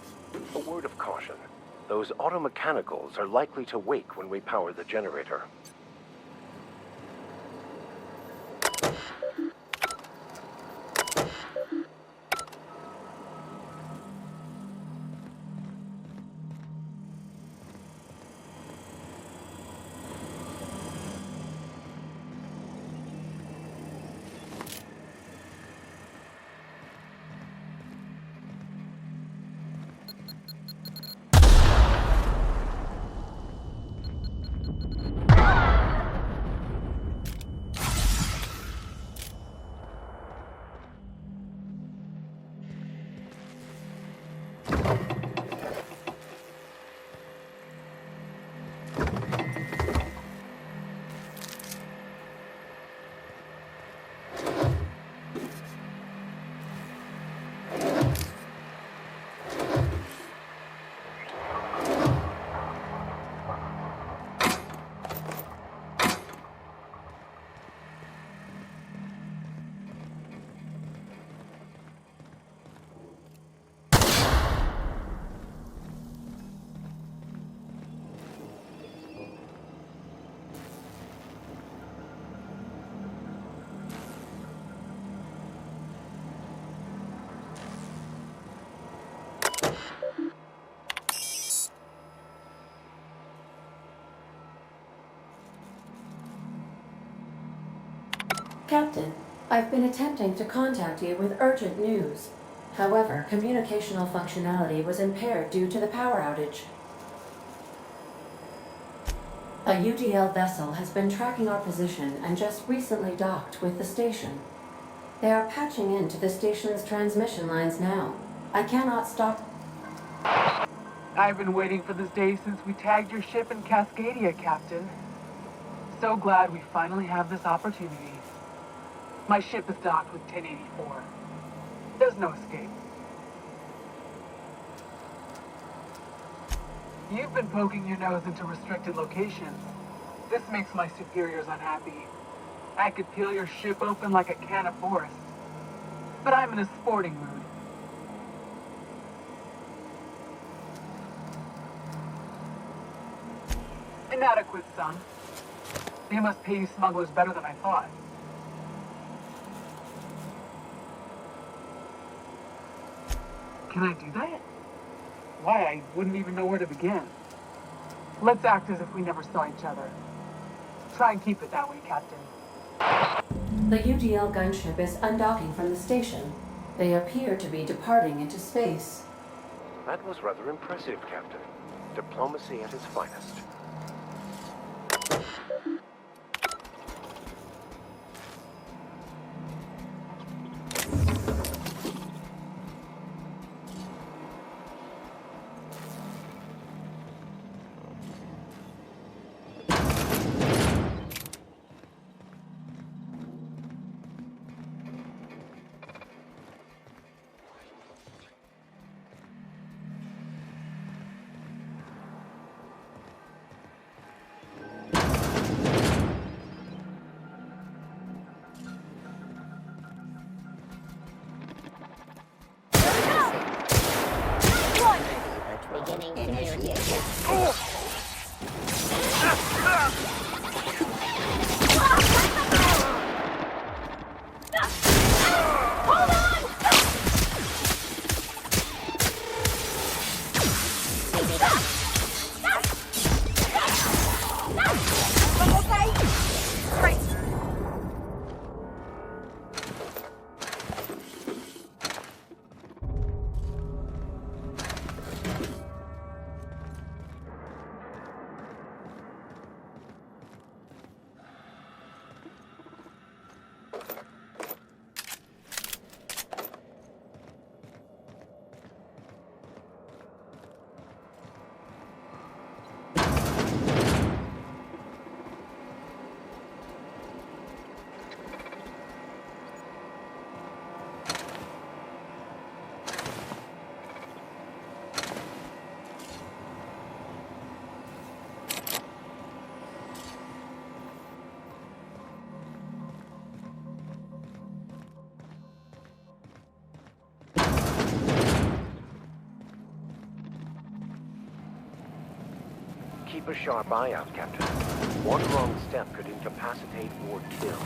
a word of caution. Those automechanicals are likely to wake when we power the generator. Captain, I've been attempting to contact you with urgent news. However, communicational functionality was impaired due to the power outage. A UDL vessel has been tracking our position and just recently docked with the station. They are patching into the station's transmission lines now. I cannot stop. I've been waiting for this day since we tagged your ship in Cascadia, Captain. So glad we finally have this opportunity. My ship is docked with 1084. There's no escape. You've been poking your nose into restricted locations. This makes my superiors unhappy. I could peel your ship open like a can of Forest. But I'm in a sporting mood. Inadequate, son. They must pay you smugglers better than I thought. Can I do that? Why, I wouldn't even know where to begin. Let's act as if we never saw each other. Try and keep it that way, Captain. The UDL gunship is undocking from the station. They appear to be departing into space. That was rather impressive, Captain. Diplomacy at its finest. Beginning to negotiate. Keep a sharp eye out, Captain. One wrong step could incapacitate or kill.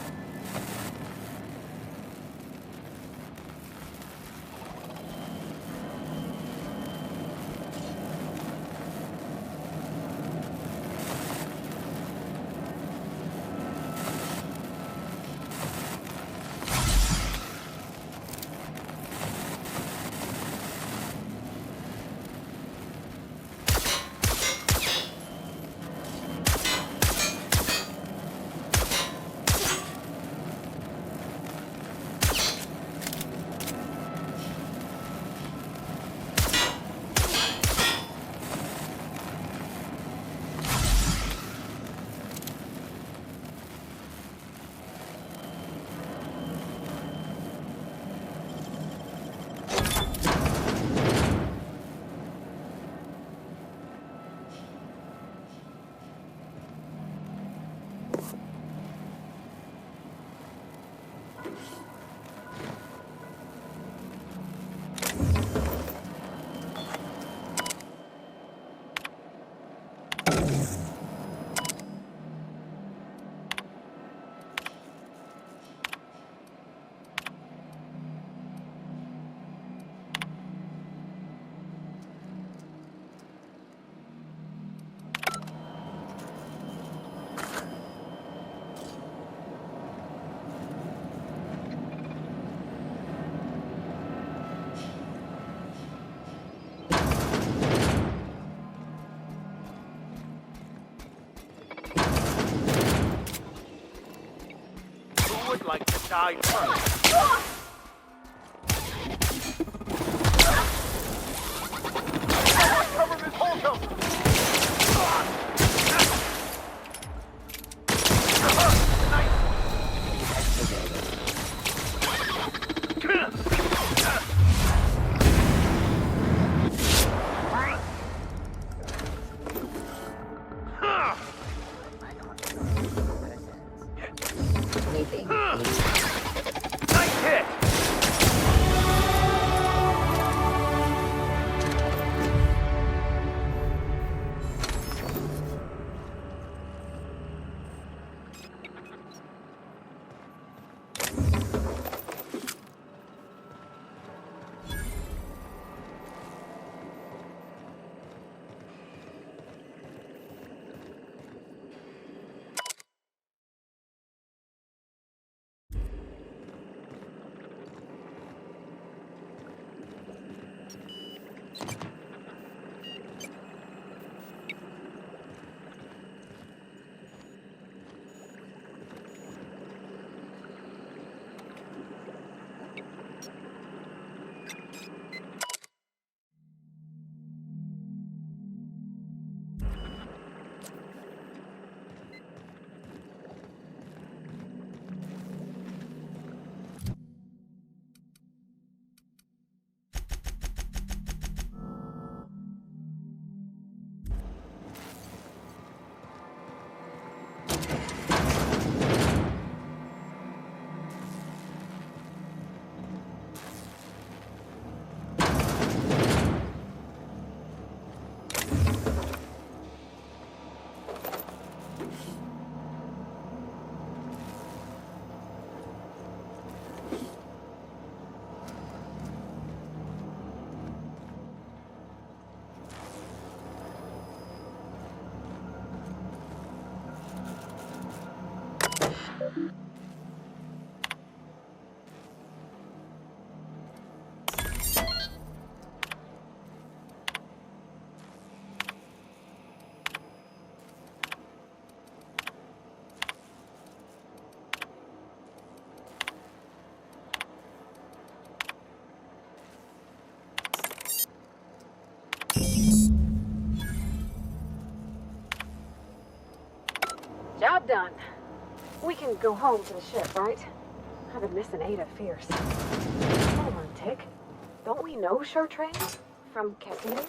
Like to die first. Cover Miss Holcomb! Nice hit! Job done. We can go home to the ship, right? I've been missing Ada fierce. Hold on, Tick. Don't we know Chartrain from Casino?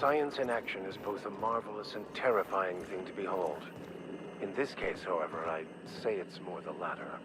Science in action is both a marvelous and terrifying thing to behold. In this case, however, I'd say it's more the latter.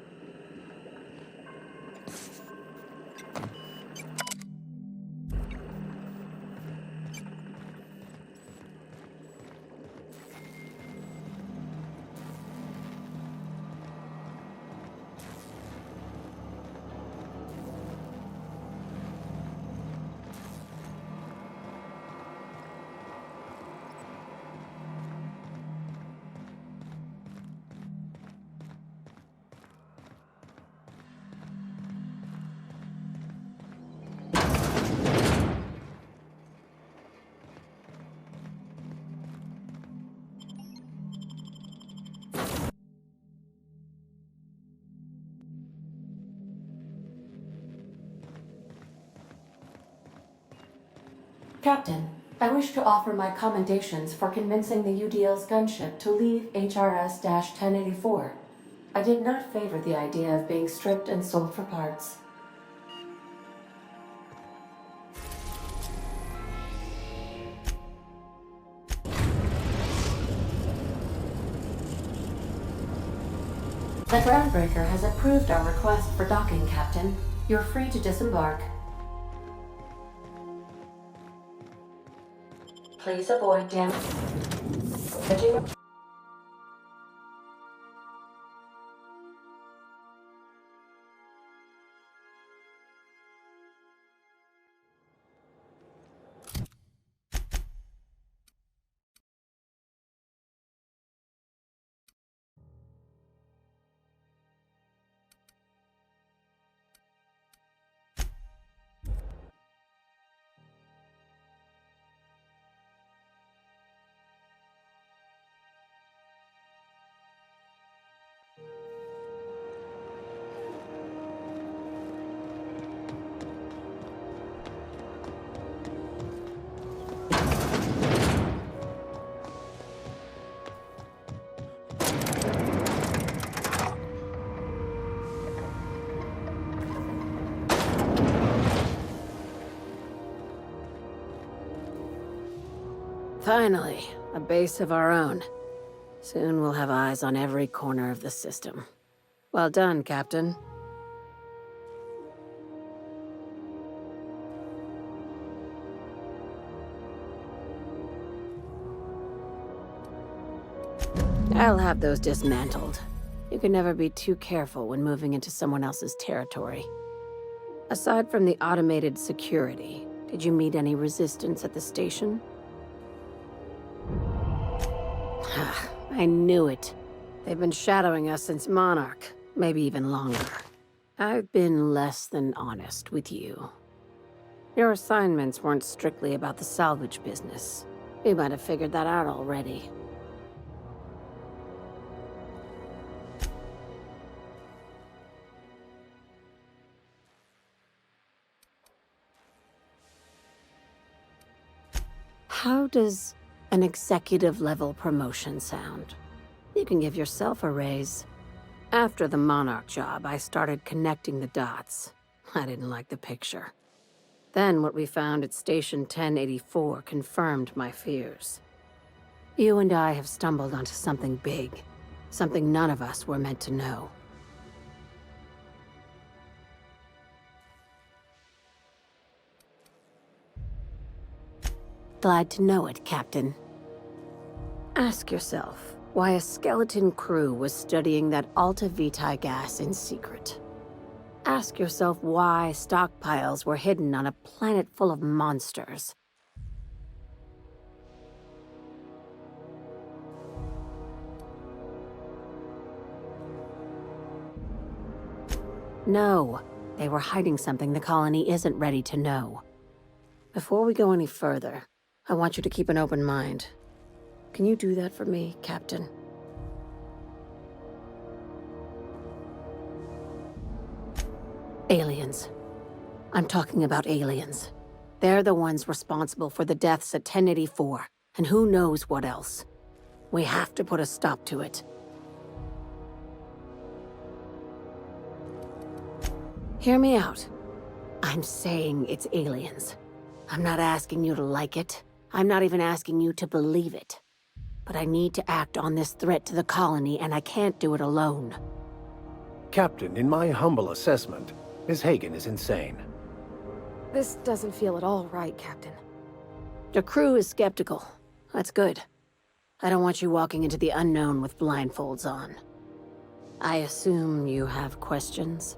Captain, I wish to offer my commendations for convincing the UDL's gunship to leave HRS-1084. I did not favor the idea of being stripped and sold for parts. The Groundbreaker has approved our request for docking, Captain. You're free to disembark. Please avoid damage. Finally, a base of our own. Soon we'll have eyes on every corner of the system. Well done, Captain. I'll have those dismantled. You can never be too careful when moving into someone else's territory. Aside from the automated security, did you meet any resistance at the station? I knew it. They've been shadowing us since Monarch, maybe even longer. I've been less than honest with you. Your assignments weren't strictly about the salvage business. You might have figured that out already. How does an executive-level promotion sound? You can give yourself a raise. After the Monarch job, I started connecting the dots. I didn't like the picture. Then what we found at Station 1084 confirmed my fears. You and I have stumbled onto something big. Something none of us were meant to know. Glad to know it, Captain. Ask yourself why a skeleton crew was studying that Alta Vitae gas in secret. Ask yourself why stockpiles were hidden on a planet full of monsters. No, they were hiding something the colony isn't ready to know. Before we go any further, I want you to keep an open mind. Can you do that for me, Captain? Aliens. I'm talking about aliens. They're the ones responsible for the deaths at 1084, and who knows what else. We have to put a stop to it. Hear me out. I'm saying it's aliens. I'm not asking you to like it. I'm not even asking you to believe it. But I need to act on this threat to the colony, and I can't do it alone. Captain, in my humble assessment, Ms. Hagen is insane. This doesn't feel at all right, Captain. The crew is skeptical. That's good. I don't want you walking into the unknown with blindfolds on. I assume you have questions?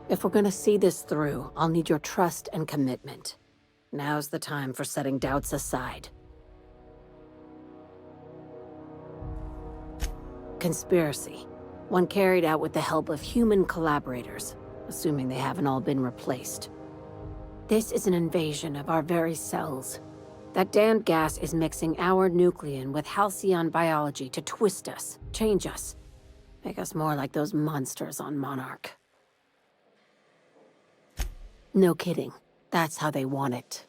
If we're gonna see this through, I'll need your trust and commitment. Now's the time for setting doubts aside. Conspiracy. One carried out with the help of human collaborators, assuming they haven't all been replaced. This is an invasion of our very cells. That damned gas is mixing our nucleon with halcyon biology to twist us, change us, make us more like those monsters on Monarch. No kidding. That's how they want it.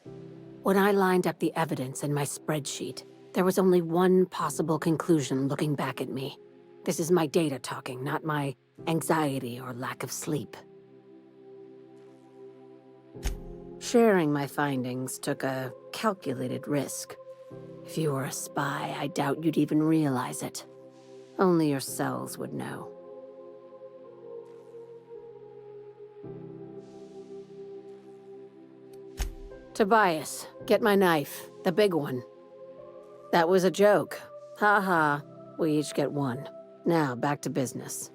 When I lined up the evidence in my spreadsheet, there was only one possible conclusion looking back at me. This is my data talking, not my anxiety or lack of sleep. Sharing my findings took a calculated risk. If you were a spy, I doubt you'd even realize it. Only your cells would know. Tobias, get my knife. The big one. That was a joke. Ha ha. We each get one. Now, back to business.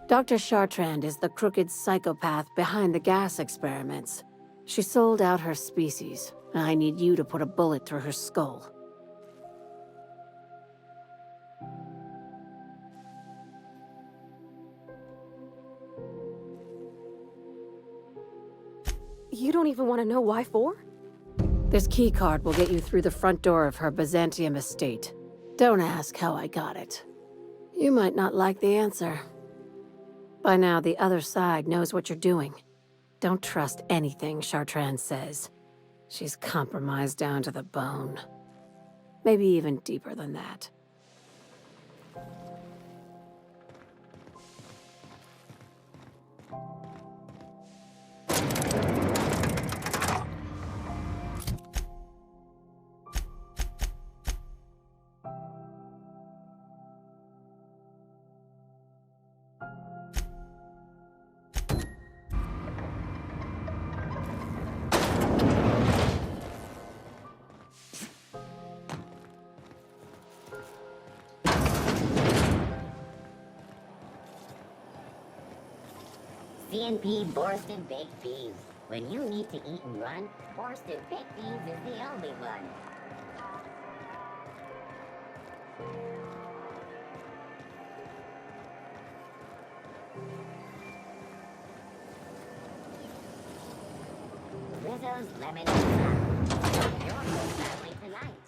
Dr. Chartrand is the crooked psychopath behind the gas experiments. She sold out her species, and I need you to put a bullet through her skull. You don't even want to know why for? This keycard will get you through the front door of her Byzantium estate. Don't ask how I got it. You might not like the answer. By now, the other side knows what you're doing. Don't trust anything Chartrand says. She's compromised down to the bone. Maybe even deeper than that. CNP Borston Baked Beans. When you need to eat and run, Borston Baked Beans is the only one. Rizzo's Lemon and Lime. Your whole family tonight.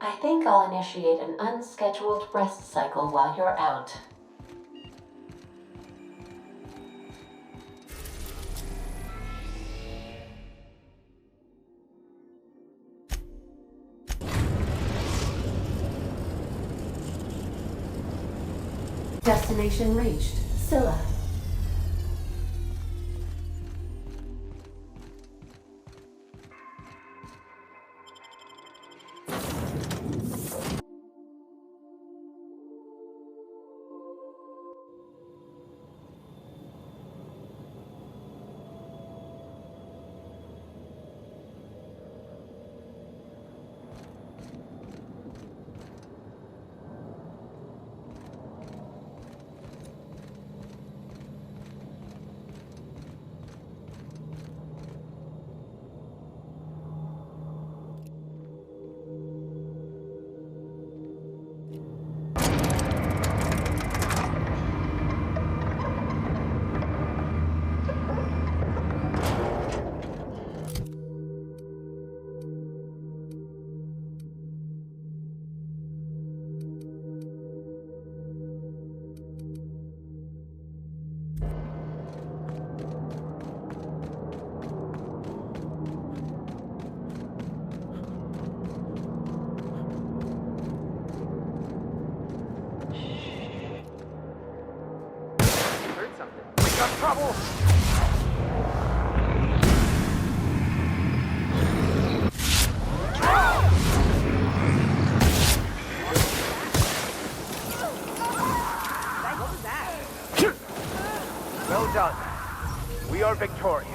I think I'll initiate an unscheduled rest cycle while you're out. Destination reached. Scylla. Trouble! Well done. We are victorious.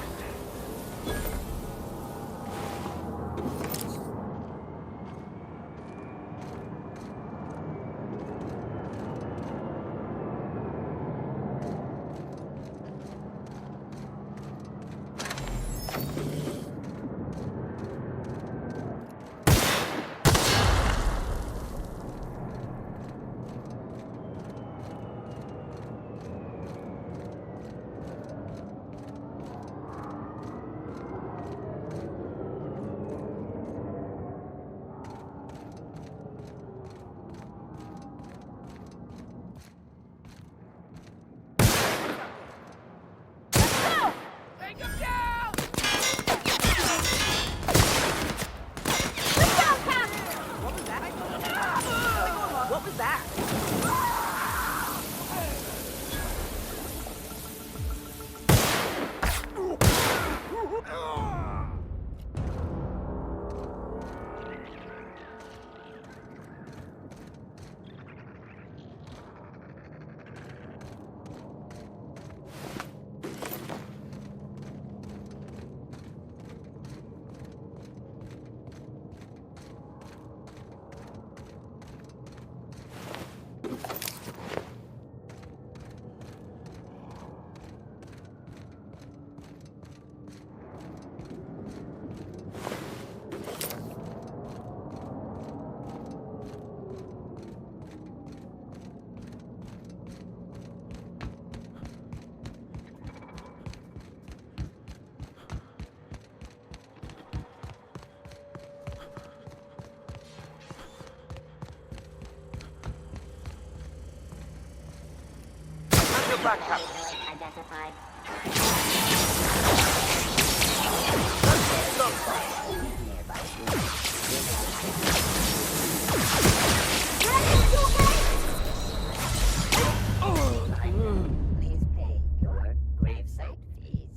Black Captain. Identified. Please pay your gravesite fees.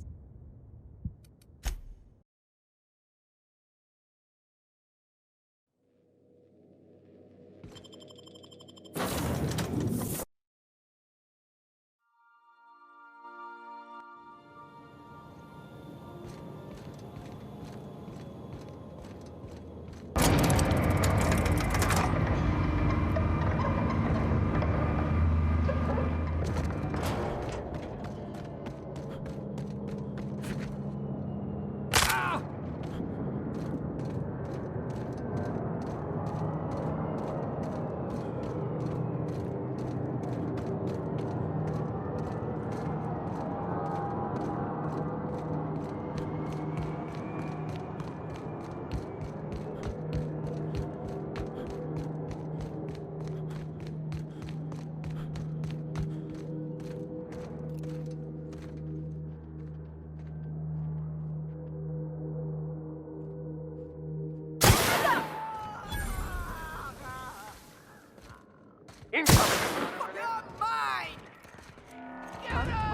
What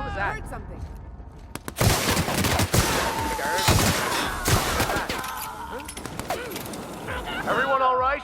was that? Heard something. Everyone all right?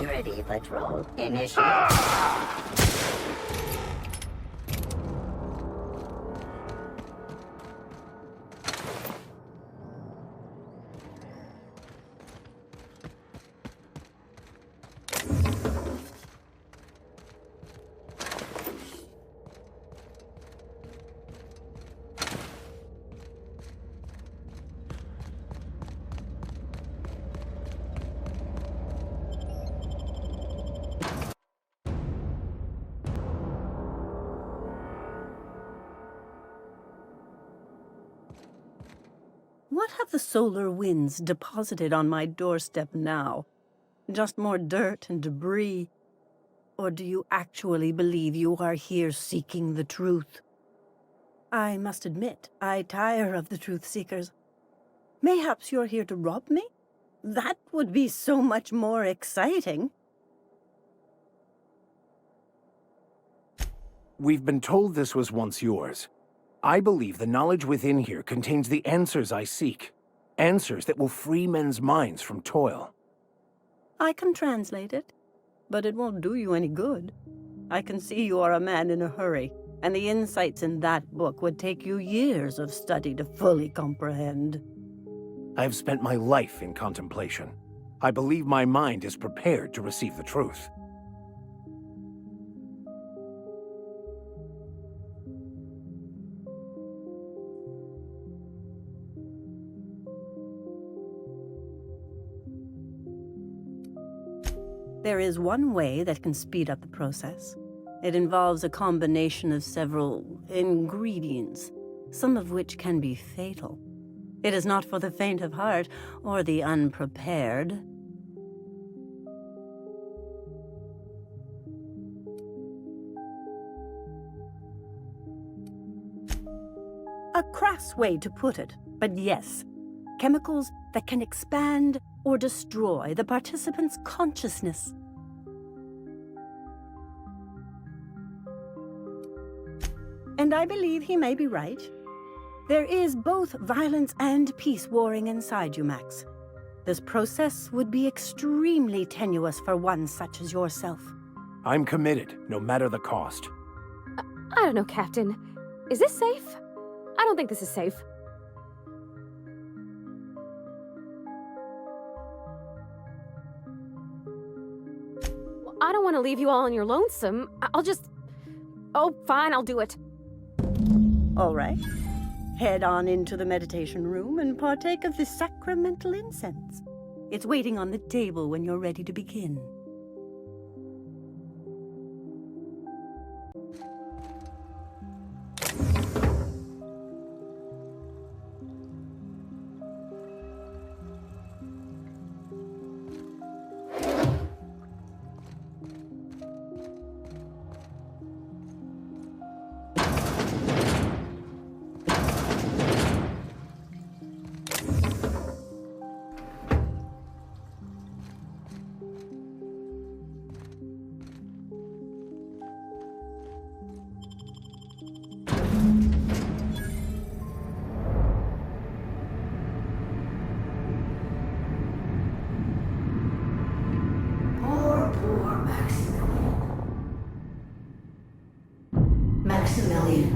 Security patrol initiated. What have the solar winds deposited on my doorstep now? Just more dirt and debris? Or do you actually believe you are here seeking the truth? I must admit, I tire of the truth seekers. Mayhaps you're here to rob me? That would be so much more exciting. We've been told this was once yours. I believe the knowledge within here contains the answers I seek. Answers that will free men's minds from toil. I can translate it, but it won't do you any good. I can see you are a man in a hurry, and the insights in that book would take you years of study to fully comprehend. I have spent my life in contemplation. I believe my mind is prepared to receive the truth. There is one way that can speed up the process. It involves a combination of several ingredients, some of which can be fatal. It is not for the faint of heart or the unprepared. A crass way to put it, but yes. Chemicals that can expand or destroy the participant's consciousness. And I believe he may be right. There is both violence and peace warring inside you, Max. This process would be extremely tenuous for one such as yourself. I'm committed, no matter the cost. I don't know, Captain. Is this safe? I don't think this is safe. I don't want to leave you all on your lonesome. I'll just... Oh, fine, I'll do it. All right. Head on into the meditation room and partake of the sacramental incense. It's waiting on the table when you're ready to begin. Maximilian,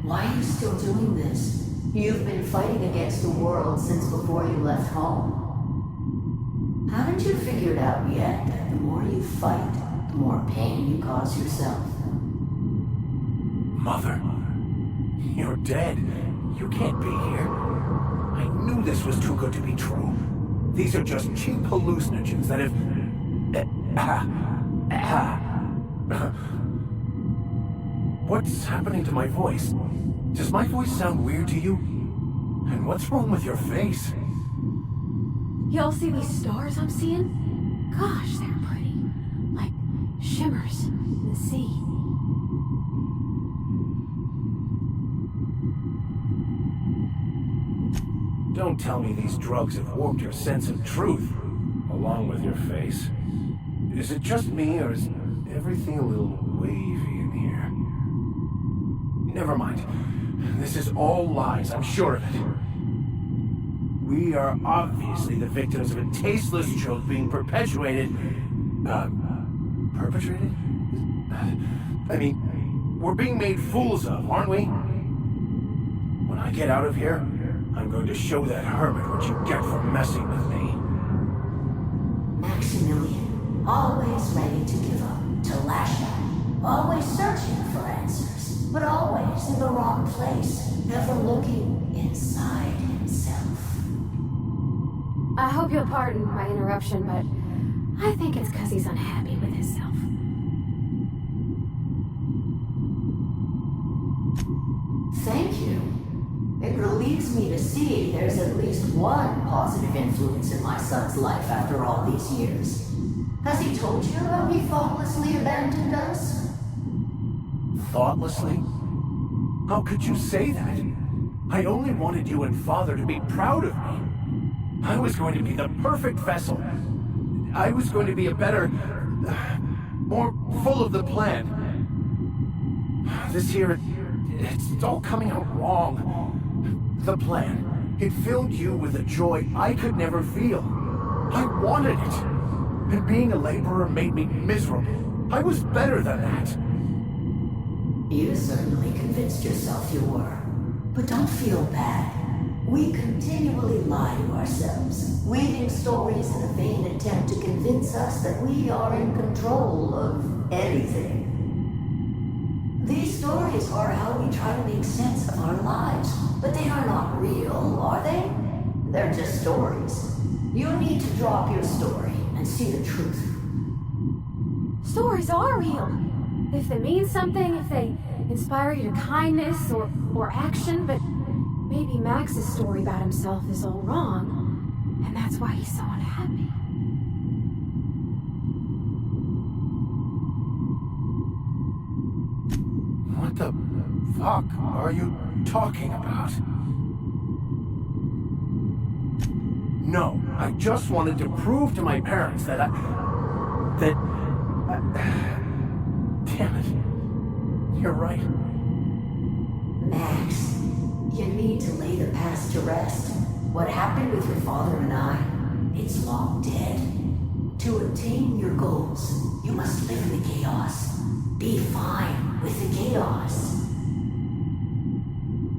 why are you still doing this? You've been fighting against the world since before you left home. Haven't you figured out yet that the more you fight, the more pain you cause yourself? Mother, you're dead. You can't be here. I knew this was too good to be true. These are just cheap hallucinogens that have... What's happening to my voice? Does my voice sound weird to you? And what's wrong with your face? Y'all see these stars I'm seeing? Gosh, they're pretty. Like shimmers in the sea. Don't tell me these drugs have warped your sense of truth, along with your face. Is it just me, or is everything a little wavy in here? Never mind. This is all lies, I'm sure of it. We are obviously the victims of a tasteless joke being perpetuated... perpetrated? I mean, we're being made fools of, aren't we? When I get out of here, I'm going to show that hermit what you get for messing with me. Maximilian, always ready to give up, to lash out, always searching for answers, but always in the wrong place, never looking inside himself. I hope you'll pardon my interruption, but I think it's because he's unhappy with himself. Thank you. It relieves me to see there's at least one positive influence in my son's life after all these years. Has he told you how he thoughtlessly abandoned us? Thoughtlessly? How could you say that? I only wanted you and Father to be proud of me. I was going to be the perfect vessel. I was going to be a better... more full of the plan. This here, it's all coming out wrong. The plan, it filled you with a joy I could never feel. I wanted it. And being a laborer made me miserable. I was better than that. You certainly convinced yourself you were. But don't feel bad. We continually lie to ourselves, weaving stories in a vain attempt to convince us that we are in control of anything. These stories are how we try to make sense of our lives, but they are not real, are they? They're just stories. You need to drop your story and see the truth. Stories are real. If they mean something, if they inspire you to kindness or action, but maybe Max's story about himself is all wrong, and that's why he's so unhappy. What the fuck are you talking about? No, I just wanted to prove to my parents that damn it. You're right. Max, you need to lay the past to rest. What happened with your father and I, it's long dead. To attain your goals, you must live in the chaos. Be fine with the chaos.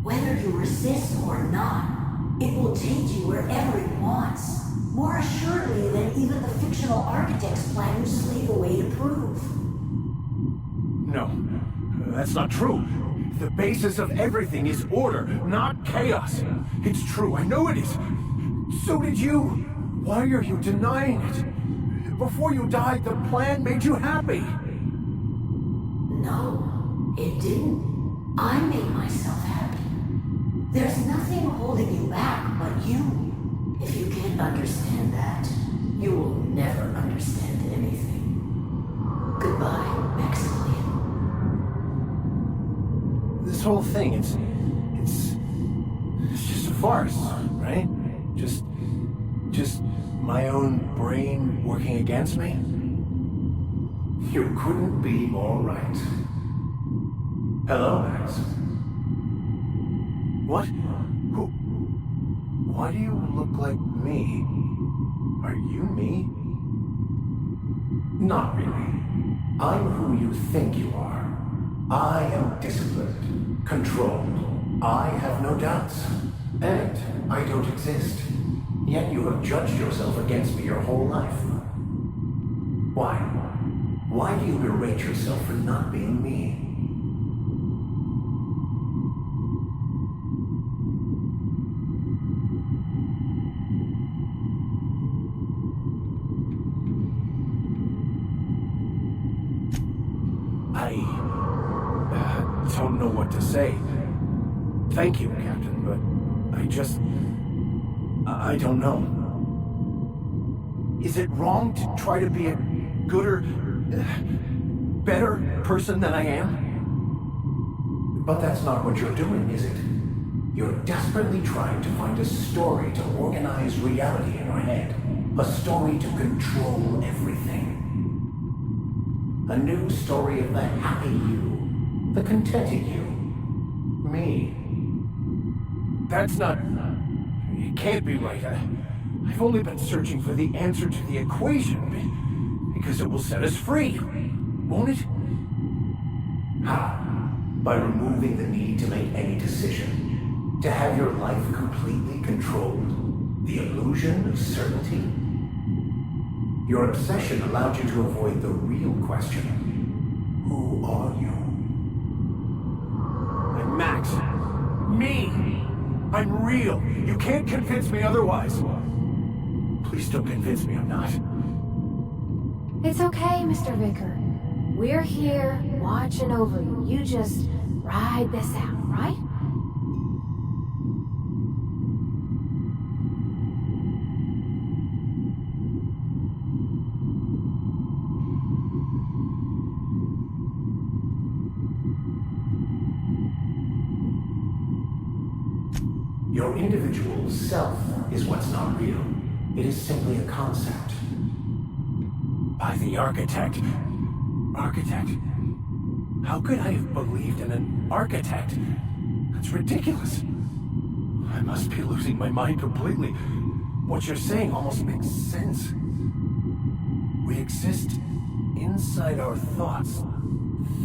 Whether you resist or not, it will take you wherever it wants. More assuredly than even the fictional architect's plan you slave away to prove. No, that's not true. The basis of everything is order, not chaos. It's true, I know it is. So did you. Why are you denying it? Before you died, the plan made you happy. No, it didn't. I made myself happy. There's nothing holding you back but you. If you can't understand that, you will never understand anything. Goodbye, Maximilian. This whole thing, it's just a farce, right? Just my own brain working against me? You couldn't be more right. Hello, Max. What? Who? Why do you look like me? Are you me? Not really. I'm who you think you are. I am disciplined. Controlled. I have no doubts. And I don't exist. Yet you have judged yourself against me your whole life. Why? Why do you berate yourself for not being me? I don't know what to say. Thank you, Captain, but I don't know. Is it wrong to try to be a gooder, better person than I am? But that's not what you're doing, is it? You're desperately trying to find a story to organize reality in your head. A story to control everything. A new story of the happy you, the contented you, me. That's not... It can't be right. I've only been searching for the answer to the equation, because it will set us free, won't it? How? By removing the need to make any decision, to have your life completely controlled, the illusion of certainty. Your obsession allowed you to avoid the real question. Who are you? I'm Max. Me! I'm real. You can't convince me otherwise. Please don't convince me I'm not. It's okay, Mr. Vicker. We're here, watching over you. You just ride this out, right? Your individual self is what's not real. It is simply a concept. By the architect. Architect? How could I have believed in an architect? That's ridiculous. I must be losing my mind completely. What you're saying almost makes sense. We exist inside our thoughts,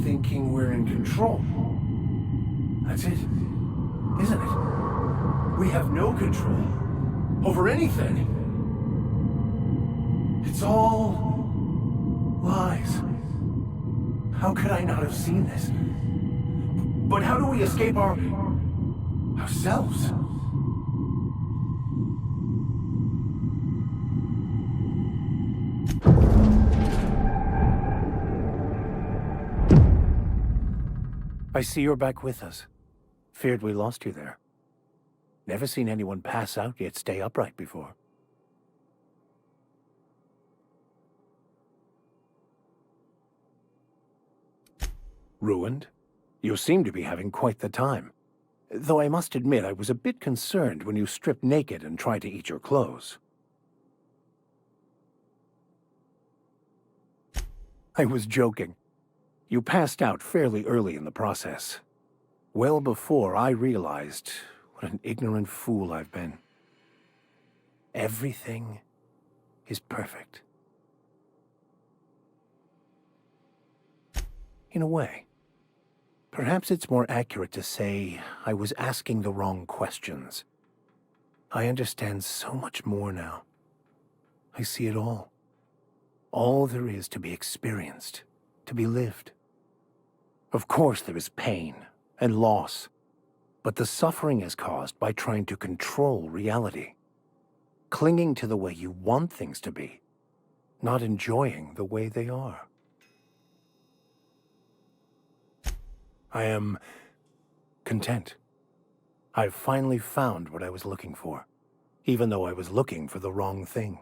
thinking we're in control. That's it, isn't it? We have no control over anything. It's all lies. How could I not have seen this? But how do we escape ourselves? I see you're back with us. Feared we lost you there. Never seen anyone pass out yet stay upright before. Ruined? You seem to be having quite the time. Though I must admit I was a bit concerned when you stripped naked and tried to eat your clothes. I was joking. You passed out fairly early in the process. Well before I realized what an ignorant fool I've been. Everything is perfect. In a way. Perhaps it's more accurate to say I was asking the wrong questions. I understand so much more now. I see it all. All there is to be experienced, to be lived. Of course there is pain and loss, but the suffering is caused by trying to control reality, clinging to the way you want things to be, not enjoying the way they are. I am content. I've finally found what I was looking for, even though I was looking for the wrong thing.